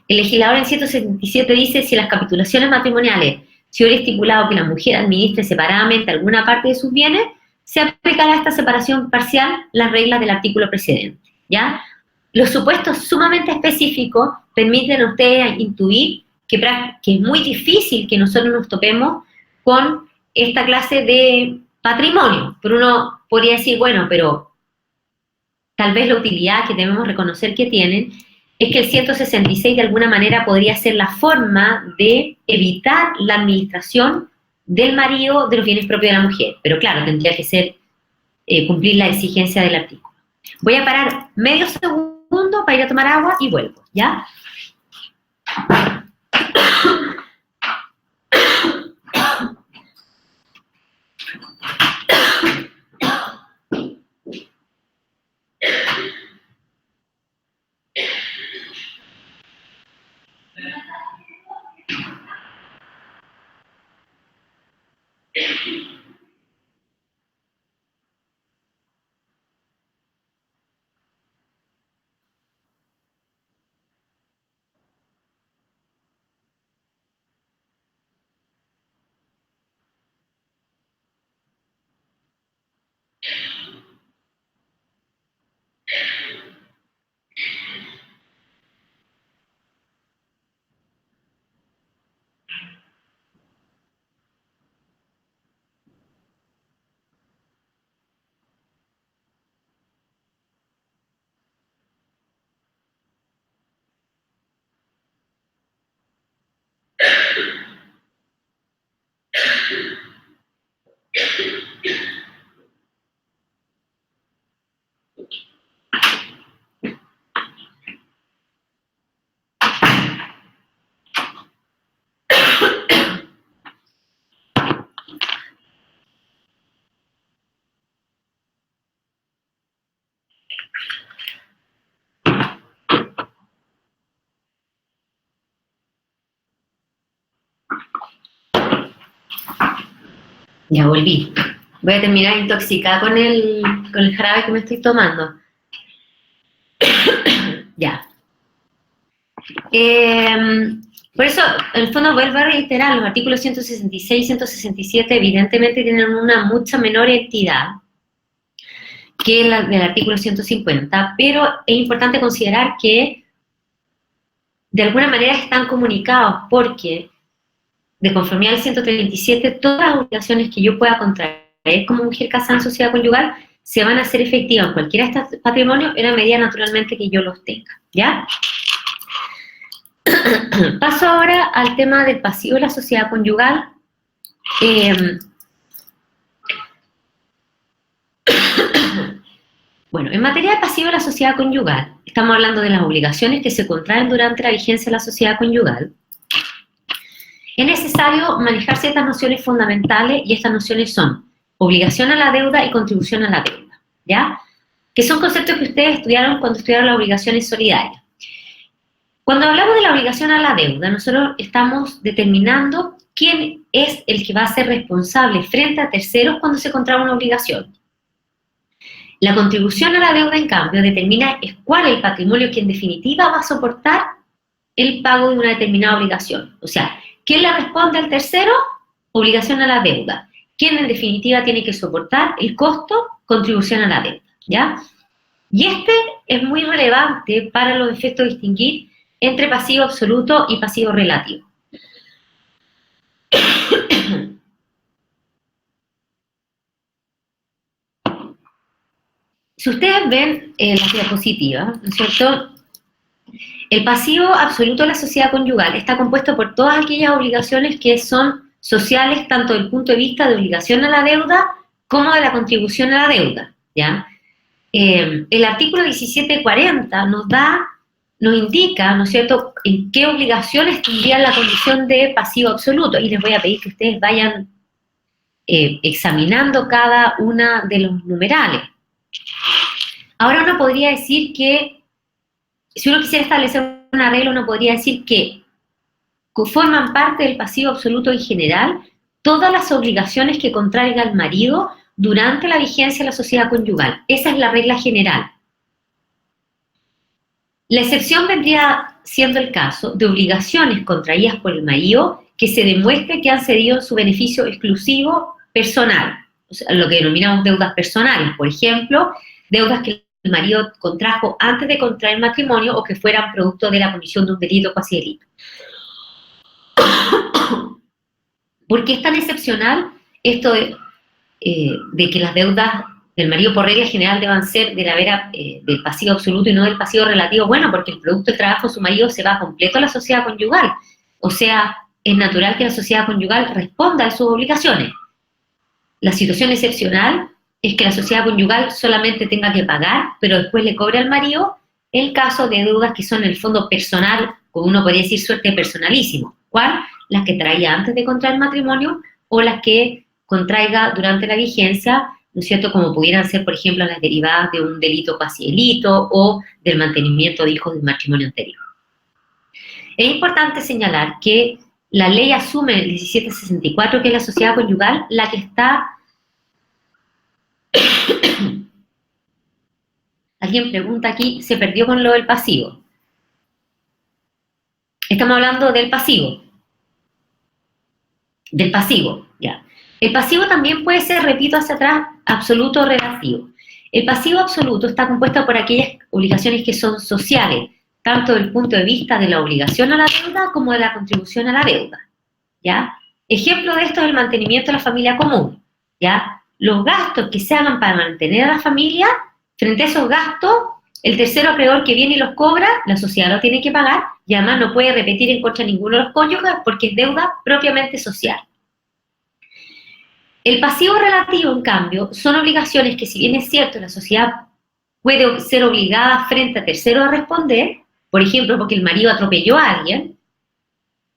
El legislador en 167 dice, si las capitulaciones matrimoniales se hubiera estipulado que la mujer administre separadamente alguna parte de sus bienes, se aplicará a esta separación parcial las reglas del artículo precedente, ¿ya? Los supuestos sumamente específicos permiten a ustedes intuir que es muy difícil que nosotros nos topemos con esta clase de patrimonio. Pero uno podría decir, bueno, pero tal vez la utilidad que debemos reconocer que tienen es que el 166 de alguna manera podría ser la forma de evitar la administración del marido de los bienes propios de la mujer. Pero claro, tendría que ser cumplir la exigencia del artículo. Voy a parar medio segundo segundos para ir a tomar agua y vuelvo, ¿ya? Ya volví. Voy a terminar intoxicada con el jarabe que me estoy tomando. Ya. Por eso, en el fondo, vuelvo a reiterar, los artículos 166 y 167 evidentemente tienen una mucha menor entidad que la del artículo 150, pero es importante considerar que de alguna manera están comunicados porque, de conformidad al 137, todas las obligaciones que yo pueda contraer como mujer casada en sociedad conyugal se van a hacer efectivas en cualquiera de estos patrimonios en la medida naturalmente que yo los tenga, ¿ya? Paso ahora al tema del pasivo de la sociedad conyugal. Bueno, en materia de pasivo de la sociedad conyugal, estamos hablando de las obligaciones que se contraen durante la vigencia de la sociedad conyugal. Es necesario manejar ciertas nociones fundamentales y estas nociones son obligación a la deuda y contribución a la deuda, ¿ya? Que son conceptos que ustedes estudiaron cuando estudiaron las obligaciones solidarias. Cuando hablamos de la obligación a la deuda, nosotros estamos determinando quién es el que va a ser responsable frente a terceros cuando se contrae una obligación. La contribución a la deuda, en cambio, determina cuál es el patrimonio que en definitiva va a soportar el pago de una determinada obligación. O sea, ¿quién le responde al tercero? Obligación a la deuda. ¿Quién en definitiva tiene que soportar el costo? Contribución a la deuda, ¿ya? Y este es muy relevante para los efectos de distinguir entre pasivo absoluto y pasivo relativo. Si ustedes ven las diapositivas, ¿no es cierto? El pasivo absoluto de la sociedad conyugal está compuesto por todas aquellas obligaciones que son sociales, tanto desde el punto de vista de obligación a la deuda como de la contribución a la deuda, ¿ya? El artículo 1740 nos indica, ¿no es cierto?, en qué obligaciones tendrían la condición de pasivo absoluto, y les voy a pedir que ustedes vayan examinando cada una de los numerales. Ahora uno podría decir que, si uno quisiera establecer un arreglo, uno podría decir que forman parte del pasivo absoluto en general todas las obligaciones que contraiga el marido durante la vigencia de la sociedad conyugal. Esa es la regla general. La excepción vendría siendo el caso de obligaciones contraídas por el marido que se demuestre que han cedido en su beneficio exclusivo personal, o sea, lo que denominamos deudas personales, por ejemplo, deudas que el marido contrajo antes de contraer matrimonio o que fueran producto de la comisión de un delito o cuasi delito. ¿Por qué es tan excepcional esto de que las deudas del marido por regla general deban ser de la vera del pasivo absoluto y no del pasivo relativo? Bueno, porque el producto del trabajo de su marido se va completo a la sociedad conyugal. O sea, es natural que la sociedad conyugal responda a sus obligaciones. La situación excepcional es que la sociedad conyugal solamente tenga que pagar, pero después le cobre al marido el caso de deudas que son en el fondo personal, como uno podría decir suerte personalísimo. ¿Cuál? Las que traía antes de contraer matrimonio o las que contraiga durante la vigencia, ¿no es cierto?, como pudieran ser, por ejemplo, las derivadas de un delito cuasi delito o del mantenimiento de hijos del matrimonio anterior. Es importante señalar que la ley asume en el 1764 que es la sociedad conyugal la que está... Alguien pregunta aquí, se perdió con lo del pasivo. Estamos hablando del pasivo. Del pasivo, ya. El pasivo también puede ser, repito hacia atrás, absoluto o relativo. El pasivo absoluto está compuesto por aquellas obligaciones que son sociales, tanto desde el punto de vista de la obligación a la deuda como de la contribución a la deuda, ¿ya? Ejemplo de esto es el mantenimiento de la familia común, ¿ya? Los gastos que se hagan para mantener a la familia, frente a esos gastos, el tercero acreedor que viene y los cobra, la sociedad lo tiene que pagar y además no puede repetir en contra de ninguno de los cónyuges porque es deuda propiamente social. El pasivo relativo, en cambio, son obligaciones que, si bien es cierto, la sociedad puede ser obligada frente a terceros a responder, por ejemplo, porque el marido atropelló a alguien,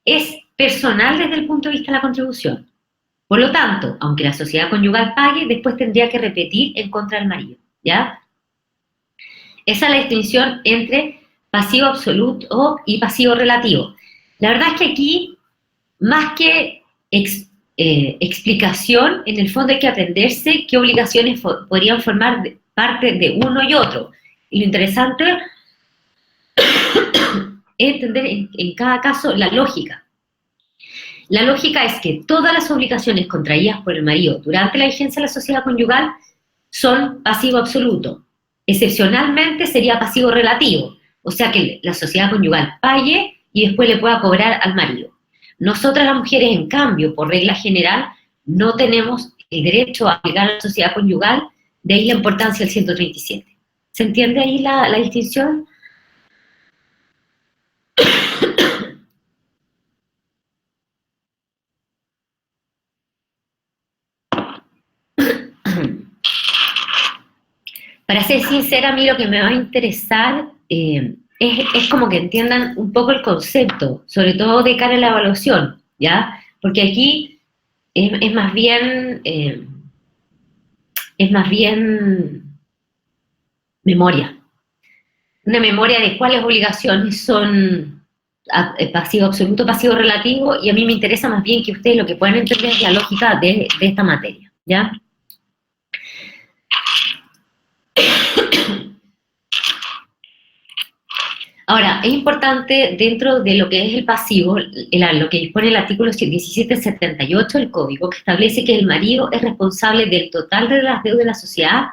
es personal desde el punto de vista de la contribución. Por lo tanto, aunque la sociedad conyugal pague, después tendría que repetir en contra del marido, ¿ya? Esa es la distinción entre pasivo absoluto y pasivo relativo. La verdad es que aquí, más que explicación, en el fondo hay que aprenderse qué obligaciones podrían formar parte de uno y otro. Y lo interesante es entender en cada caso la lógica. La lógica es que todas las obligaciones contraídas por el marido durante la vigencia de la sociedad conyugal son pasivo absoluto. Excepcionalmente sería pasivo relativo, o sea que la sociedad conyugal pague y después le pueda cobrar al marido. Nosotras las mujeres, en cambio, por regla general, no tenemos el derecho a aplicar a la sociedad conyugal, de ahí la importancia del 137. ¿Se entiende ahí la distinción? Para ser sincera, a mí lo que me va a interesar es como que entiendan un poco el concepto, sobre todo de cara a la evaluación, ¿ya? Porque aquí es más bien memoria. Una memoria de cuáles obligaciones son pasivo absoluto, pasivo relativo, y a mí me interesa más bien que ustedes lo que puedan entender es la lógica de esta materia, ¿ya? Ahora, es importante dentro de lo que es el pasivo, lo que dispone el artículo 1778 del Código, que establece que el marido es responsable del total de las deudas de la sociedad,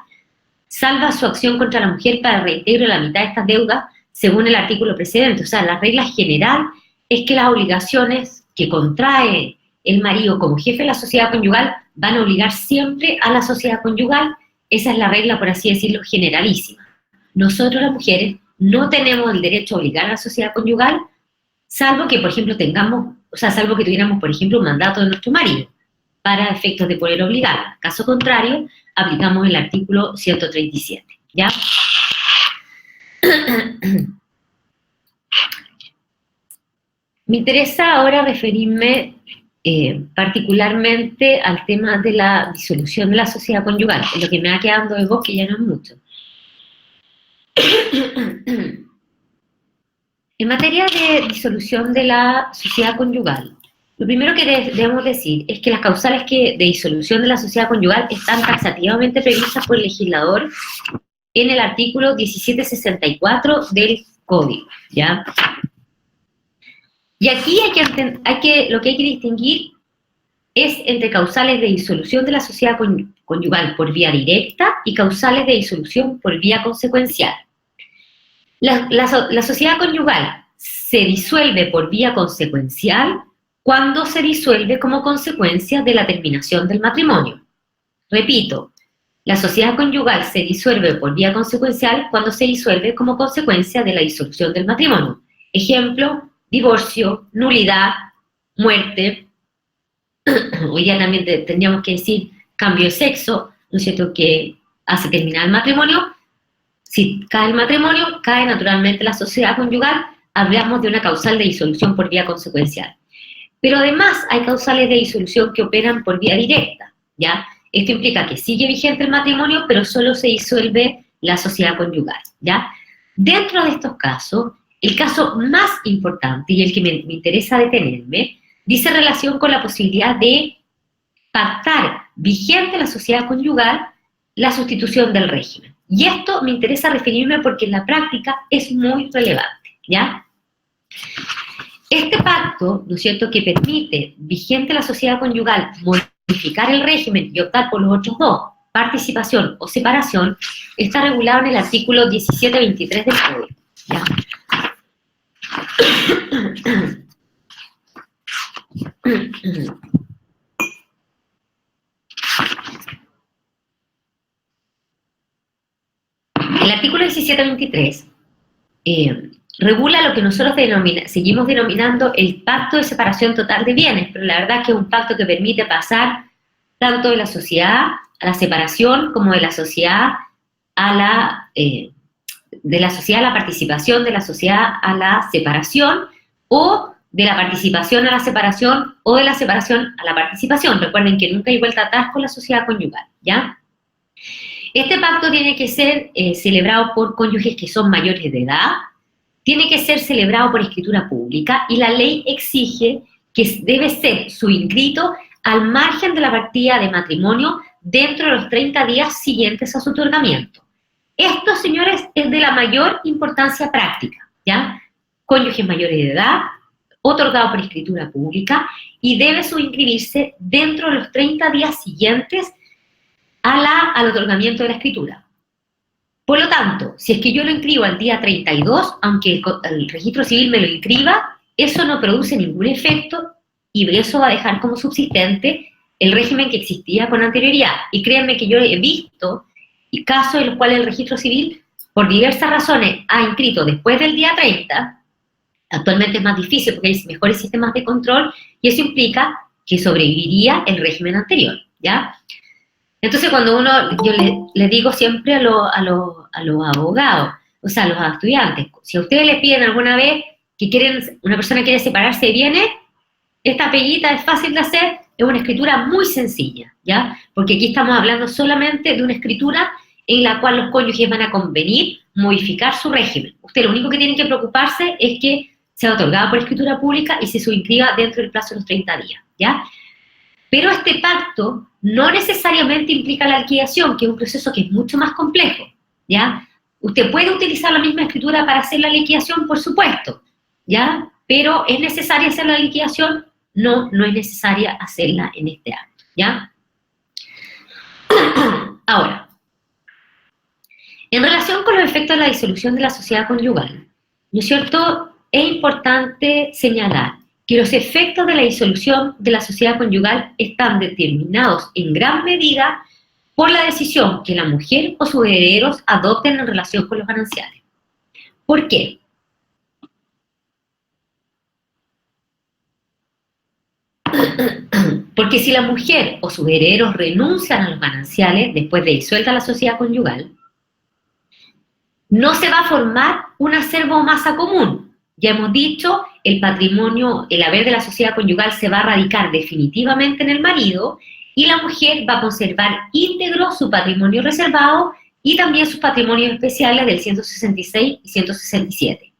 salva su acción contra la mujer para reintegro la mitad de estas deudas, según el artículo precedente. O sea, la regla general es que las obligaciones que contrae el marido como jefe de la sociedad conyugal van a obligar siempre a la sociedad conyugal. Esa es la regla, por así decirlo, generalísima. Nosotros las mujeres no tenemos el derecho a obligar a la sociedad conyugal, salvo que, por ejemplo, salvo que tuviéramos, por ejemplo, un mandato de nuestro marido, para efectos de poder obligar. Caso contrario, aplicamos el artículo 137, ¿ya? Me interesa ahora referirme particularmente al tema de la disolución de la sociedad conyugal, lo que me va quedando de voz, que ya no es mucho. En materia de disolución de la sociedad conyugal, lo primero que debemos decir es que las causales de disolución de la sociedad conyugal están taxativamente previstas por el legislador en el artículo 1764 del Código, ¿ya? Y aquí lo que hay que distinguir es entre causales de disolución de la sociedad conyugal por vía directa y causales de disolución por vía consecuencial. La sociedad conyugal se disuelve por vía consecuencial cuando se disuelve como consecuencia de la terminación del matrimonio. Repito, la sociedad conyugal se disuelve por vía consecuencial cuando se disuelve como consecuencia de la disolución del matrimonio. Ejemplo, divorcio, nulidad, muerte. Hoy día también tendríamos que decir cambio de sexo, ¿no es cierto?, que hace terminar el matrimonio. Si cae el matrimonio, cae naturalmente la sociedad conyugal, hablamos de una causal de disolución por vía consecuencial. Pero además hay causales de disolución que operan por vía directa, ¿ya? Esto implica que sigue vigente el matrimonio, pero solo se disuelve la sociedad conyugal, ¿ya? Dentro de estos casos, el caso más importante y el que me interesa detenerme, dice relación con la posibilidad de pactar vigente la sociedad conyugal la sustitución del régimen. Y esto me interesa referirme porque en la práctica es muy relevante, ¿ya? Este pacto, ¿no es cierto?, que permite vigente la sociedad conyugal modificar el régimen y optar por los otros dos, participación o separación, está regulado en el artículo 1723 del Código, ¿ya? El artículo 1723 regula lo que nosotros seguimos denominando el pacto de separación total de bienes, pero la verdad es que es un pacto que permite pasar tanto de la sociedad a la separación como de la sociedad a la participación, de la sociedad a la separación, o de la participación a la separación, o de la separación a la participación. Recuerden que nunca hay vuelta atrás con la sociedad conyugal, ¿ya? Este pacto tiene que ser celebrado por cónyuges que son mayores de edad, tiene que ser celebrado por escritura pública y la ley exige que debe ser suscrito al margen de la partida de matrimonio dentro de los 30 días siguientes a su otorgamiento. Esto, señores, es de la mayor importancia práctica, ¿ya? Cónyuges mayores de edad, otorgado por escritura pública y debe suscribirse dentro de los 30 días siguientes al otorgamiento de la escritura. Por lo tanto, si es que yo lo inscribo al día 32, aunque el registro civil me lo inscriba, eso no produce ningún efecto y eso va a dejar como subsistente el régimen que existía con anterioridad. Y créanme que yo he visto casos en los cuales el registro civil, por diversas razones, ha inscrito después del día 30, actualmente es más difícil porque hay mejores sistemas de control, y eso implica que sobreviviría el régimen anterior, ¿ya? Entonces, cuando yo le digo siempre a los abogados, o sea, a los estudiantes, si a ustedes les piden alguna vez que una persona quiere separarse de bienes, esta peguita es fácil de hacer, es una escritura muy sencilla, ¿ya? Porque aquí estamos hablando solamente de una escritura en la cual los cónyuges van a convenir modificar su régimen. Usted lo único que tiene que preocuparse es que sea otorgada por escritura pública y se suscriba dentro del plazo de los 30 días, ¿ya? Pero este pacto no necesariamente implica la liquidación, que es un proceso que es mucho más complejo, ¿ya? Usted puede utilizar la misma escritura para hacer la liquidación, por supuesto, ¿ya? Pero ¿es necesaria hacer la liquidación? No, no es necesaria hacerla en este acto, ¿ya? Ahora, en relación con los efectos de la disolución de la sociedad conyugal, ¿no es cierto?, es importante señalar que los efectos de la disolución de la sociedad conyugal están determinados en gran medida por la decisión que la mujer o sus herederos adopten en relación con los gananciales. ¿Por qué? Porque si la mujer o sus herederos renuncian a los gananciales después de disuelta la sociedad conyugal, no se va a formar un acervo o masa común. Ya hemos dicho, el patrimonio, el haber de la sociedad conyugal se va a radicar definitivamente en el marido y la mujer va a conservar íntegro su patrimonio reservado y también sus patrimonios especiales del 166 y 167,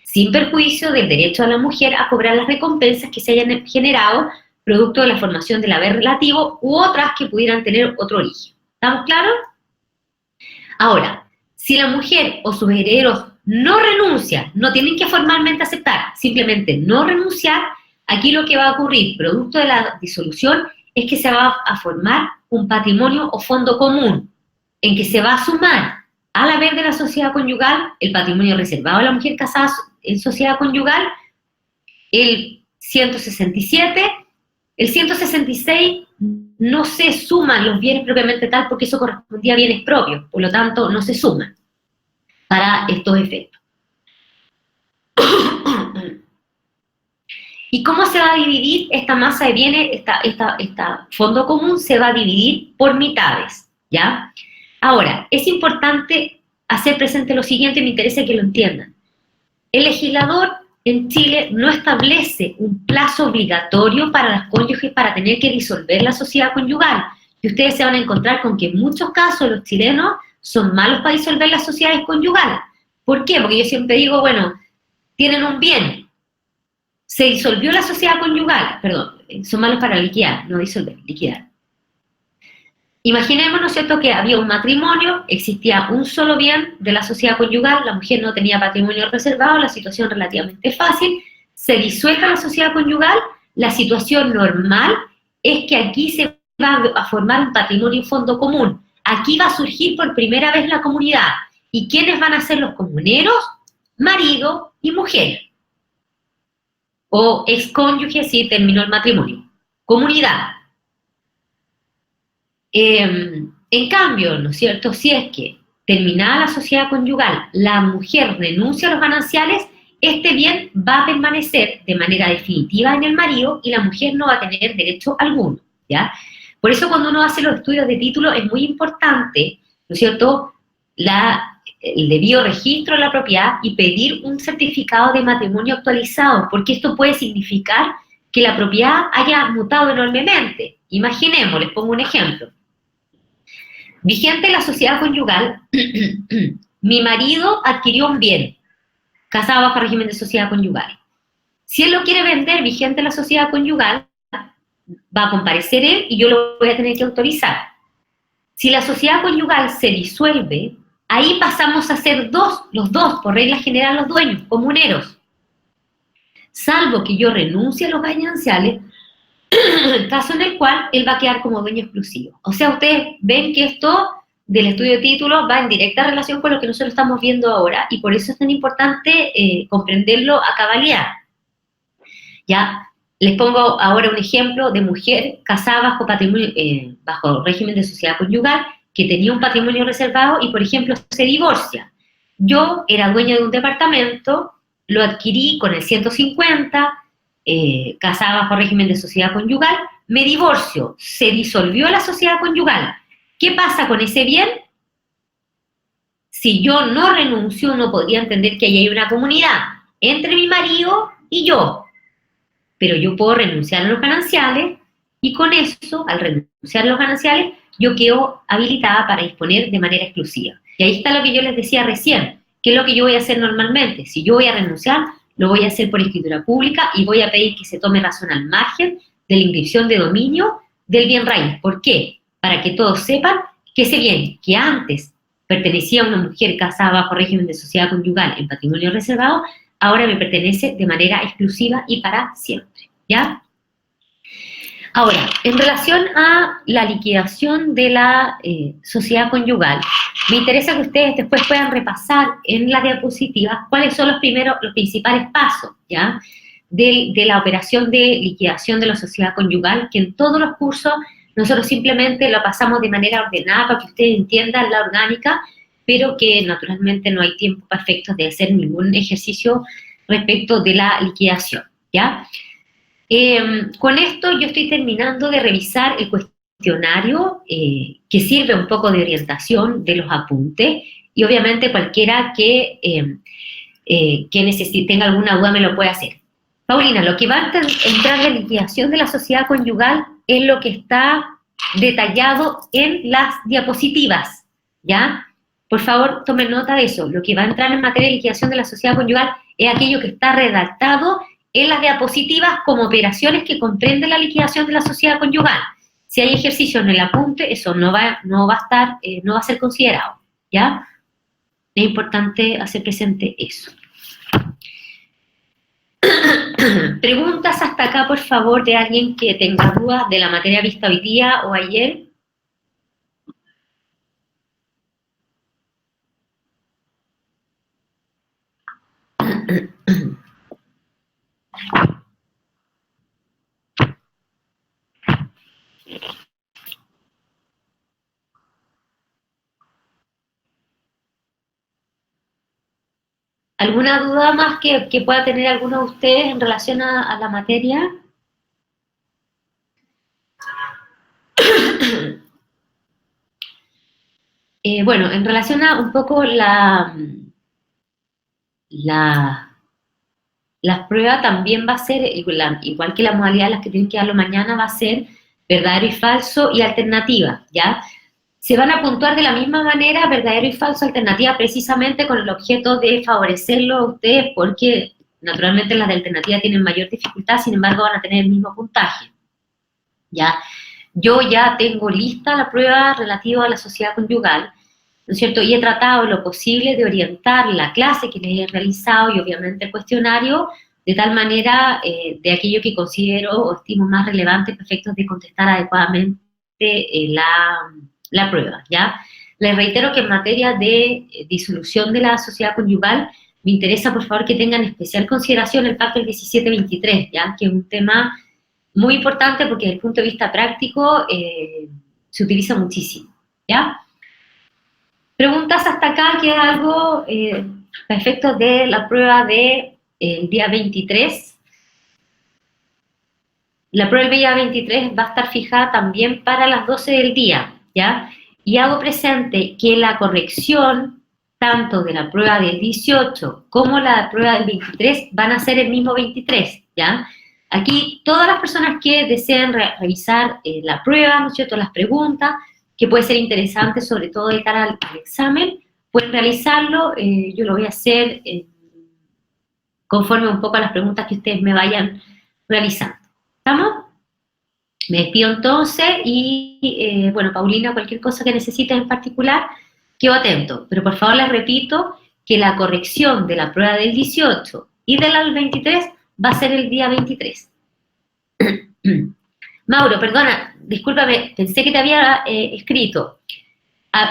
sin perjuicio del derecho de la mujer a cobrar las recompensas que se hayan generado producto de la formación del haber relativo u otras que pudieran tener otro origen. ¿Estamos claros? Ahora, si la mujer o sus herederos no renuncian, no tienen que formalmente aceptar, simplemente no renunciar, aquí lo que va a ocurrir, producto de la disolución, es que se va a formar un patrimonio o fondo común, en que se va a sumar al haber de la sociedad conyugal, el patrimonio reservado a la mujer casada en sociedad conyugal, el 167, el 166 no se suman los bienes propiamente tal porque eso correspondía a bienes propios, por lo tanto no se suman para estos efectos. ¿Y cómo se va a dividir esta masa de bienes, esta fondo común? Se va a dividir por mitades, ¿ya? Ahora, es importante hacer presente lo siguiente, me interesa que lo entiendan. El legislador en Chile no establece un plazo obligatorio para las cónyuges para tener que disolver la sociedad conyugal. Y ustedes se van a encontrar con que en muchos casos los chilenos son malos para disolver las sociedades conyugales. ¿Por qué? Porque yo siempre digo, bueno, tienen un bien, se disolvió la sociedad conyugal, perdón, son malos para liquidar, no disolver, liquidar. Imaginémonos, ¿cierto?, que había un matrimonio, existía un solo bien de la sociedad conyugal, la mujer no tenía patrimonio reservado, la situación relativamente fácil, se disuelve la sociedad conyugal, la situación normal es que aquí se va a formar un patrimonio fondo común, aquí va a surgir por primera vez la comunidad, ¿y quiénes van a ser los comuneros? Marido y mujer, o excónyuge si terminó el matrimonio, comunidad. En cambio, ¿no es cierto?, si es que terminada la sociedad conyugal, la mujer renuncia a los gananciales, este bien va a permanecer de manera definitiva en el marido y la mujer no va a tener derecho alguno, ¿ya? Por eso cuando uno hace los estudios de título es muy importante, ¿no es cierto?, el debido registro de la propiedad y pedir un certificado de matrimonio actualizado, porque esto puede significar que la propiedad haya mutado enormemente. Imaginemos, les pongo un ejemplo. Vigente la sociedad conyugal, mi marido adquirió un bien, casado bajo régimen de sociedad conyugal. Si él lo quiere vender vigente la sociedad conyugal, va a comparecer él y yo lo voy a tener que autorizar. Si la sociedad conyugal se disuelve, ahí pasamos a ser los dos, por regla general, los dueños, comuneros. Salvo que yo renuncie a los gananciales, caso en el cual él va a quedar como dueño exclusivo. O sea, ustedes ven que esto del estudio de títulos va en directa relación con lo que nosotros estamos viendo ahora y por eso es tan importante comprenderlo a cabalidad. Ya, les pongo ahora un ejemplo de mujer casada bajo patrimonio, bajo régimen de sociedad conyugal, que tenía un patrimonio reservado y, por ejemplo, se divorcia. Yo era dueña de un departamento, lo adquirí con el 150, casada bajo régimen de sociedad conyugal, me divorcio, se disolvió la sociedad conyugal. ¿Qué pasa con ese bien? Si yo no renuncio, no podría entender que ahí hay una comunidad entre mi marido y yo. Pero yo puedo renunciar a los gananciales y con eso, al renunciar a los gananciales, yo quedo habilitada para disponer de manera exclusiva. Y ahí está lo que yo les decía recién, que es lo que yo voy a hacer normalmente. Si yo voy a renunciar, lo voy a hacer por escritura pública y voy a pedir que se tome razón al margen de la inscripción de dominio del bien raíz. ¿Por qué? Para que todos sepan que ese bien que antes pertenecía a una mujer casada bajo régimen de sociedad conyugal en patrimonio reservado, ahora me pertenece de manera exclusiva y para siempre, ¿ya? Ahora, en relación a la liquidación de la sociedad conyugal, me interesa que ustedes después puedan repasar en las diapositivas cuáles son los principales pasos, ¿ya?, de la operación de liquidación de la sociedad conyugal, que en todos los cursos nosotros simplemente lo pasamos de manera ordenada para que ustedes entiendan la orgánica, pero que naturalmente no hay tiempo para efectos de hacer ningún ejercicio respecto de la liquidación, ¿ya? Con esto yo estoy terminando de revisar el cuestionario que sirve un poco de orientación de los apuntes y obviamente cualquiera que tenga alguna duda me lo puede hacer. Paulina, lo que va a entrar en liquidación de la sociedad conyugal es lo que está detallado en las diapositivas, ¿ya? Por favor, tomen nota de eso. Lo que va a entrar en materia de liquidación de la sociedad conyugal es aquello que está redactado en las diapositivas como operaciones que comprenden la liquidación de la sociedad conyugal. Si hay ejercicio en el apunte, eso no va a ser considerado, ¿ya? Es importante hacer presente eso. Preguntas hasta acá, por favor, de alguien que tenga dudas de la materia vista hoy día o ayer. ¿Alguna duda más que pueda tener alguno de ustedes en relación a la materia? Bueno, en relación a un poco la prueba también va a ser, igual que la modalidad de las que tienen que darlo mañana, va a ser verdadero y falso y alternativa, ¿ya? Se van a puntuar de la misma manera, verdadero y falso, alternativa, precisamente con el objeto de favorecerlo a ustedes, porque naturalmente las de alternativa tienen mayor dificultad, sin embargo van a tener el mismo puntaje, ¿ya? Yo ya tengo lista la prueba relativa a la sociedad conyugal, ¿no es cierto? Y he tratado lo posible de orientar la clase que les he realizado y obviamente el cuestionario de tal manera de aquello que considero o estimo más relevante para efectos de contestar adecuadamente la prueba, ¿ya? Les reitero que en materia de disolución de la sociedad conyugal me interesa, por favor, que tengan especial consideración el pacto del 1723, ¿ya? Que es un tema muy importante porque desde el punto de vista práctico se utiliza muchísimo, ¿ya? Preguntas hasta acá, que es algo a efectos de la prueba del día 23. La prueba del día 23 va a estar fijada también para las 12 del día, ¿ya? Y hago presente que la corrección, tanto de la prueba del 18 como la prueba del 23, van a ser el mismo 23, ¿ya? Aquí todas las personas que deseen revisar la prueba, ¿no es cierto?, las preguntas, que puede ser interesante, sobre todo de cara al examen, pueden realizarlo. Yo lo voy a hacer conforme un poco a las preguntas que ustedes me vayan realizando. ¿Estamos? Me despido entonces y, bueno, Paulina, cualquier cosa que necesites en particular, quedo atento. Pero por favor les repito que la corrección de la prueba del 18 y de la del 23 va a ser el día 23. Mauro, perdona, discúlpame, pensé que te había escrito.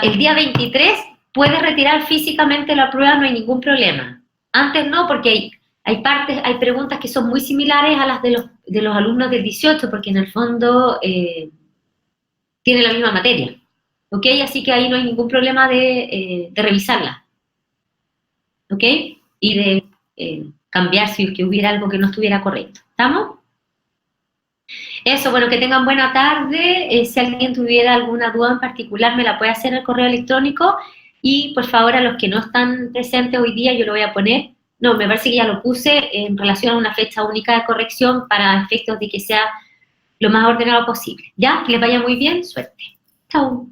El día 23 puedes retirar físicamente la prueba, no hay ningún problema. Antes no, porque hay preguntas que son muy similares a las de los alumnos del 18, porque en el fondo tienen la misma materia. ¿Ok? Así que ahí no hay ningún problema de revisarla. ¿Ok? Y de cambiar si es que hubiera algo que no estuviera correcto. ¿Estamos? Eso, bueno, que tengan buena tarde. Si alguien tuviera alguna duda en particular, me la puede hacer al correo electrónico. Y por favor, a los que no están presentes hoy día, yo lo voy a poner. No, me parece que ya lo puse en relación a una fecha única de corrección para efectos de que sea lo más ordenado posible. ¿Ya? Que les vaya muy bien. Suerte. Chao.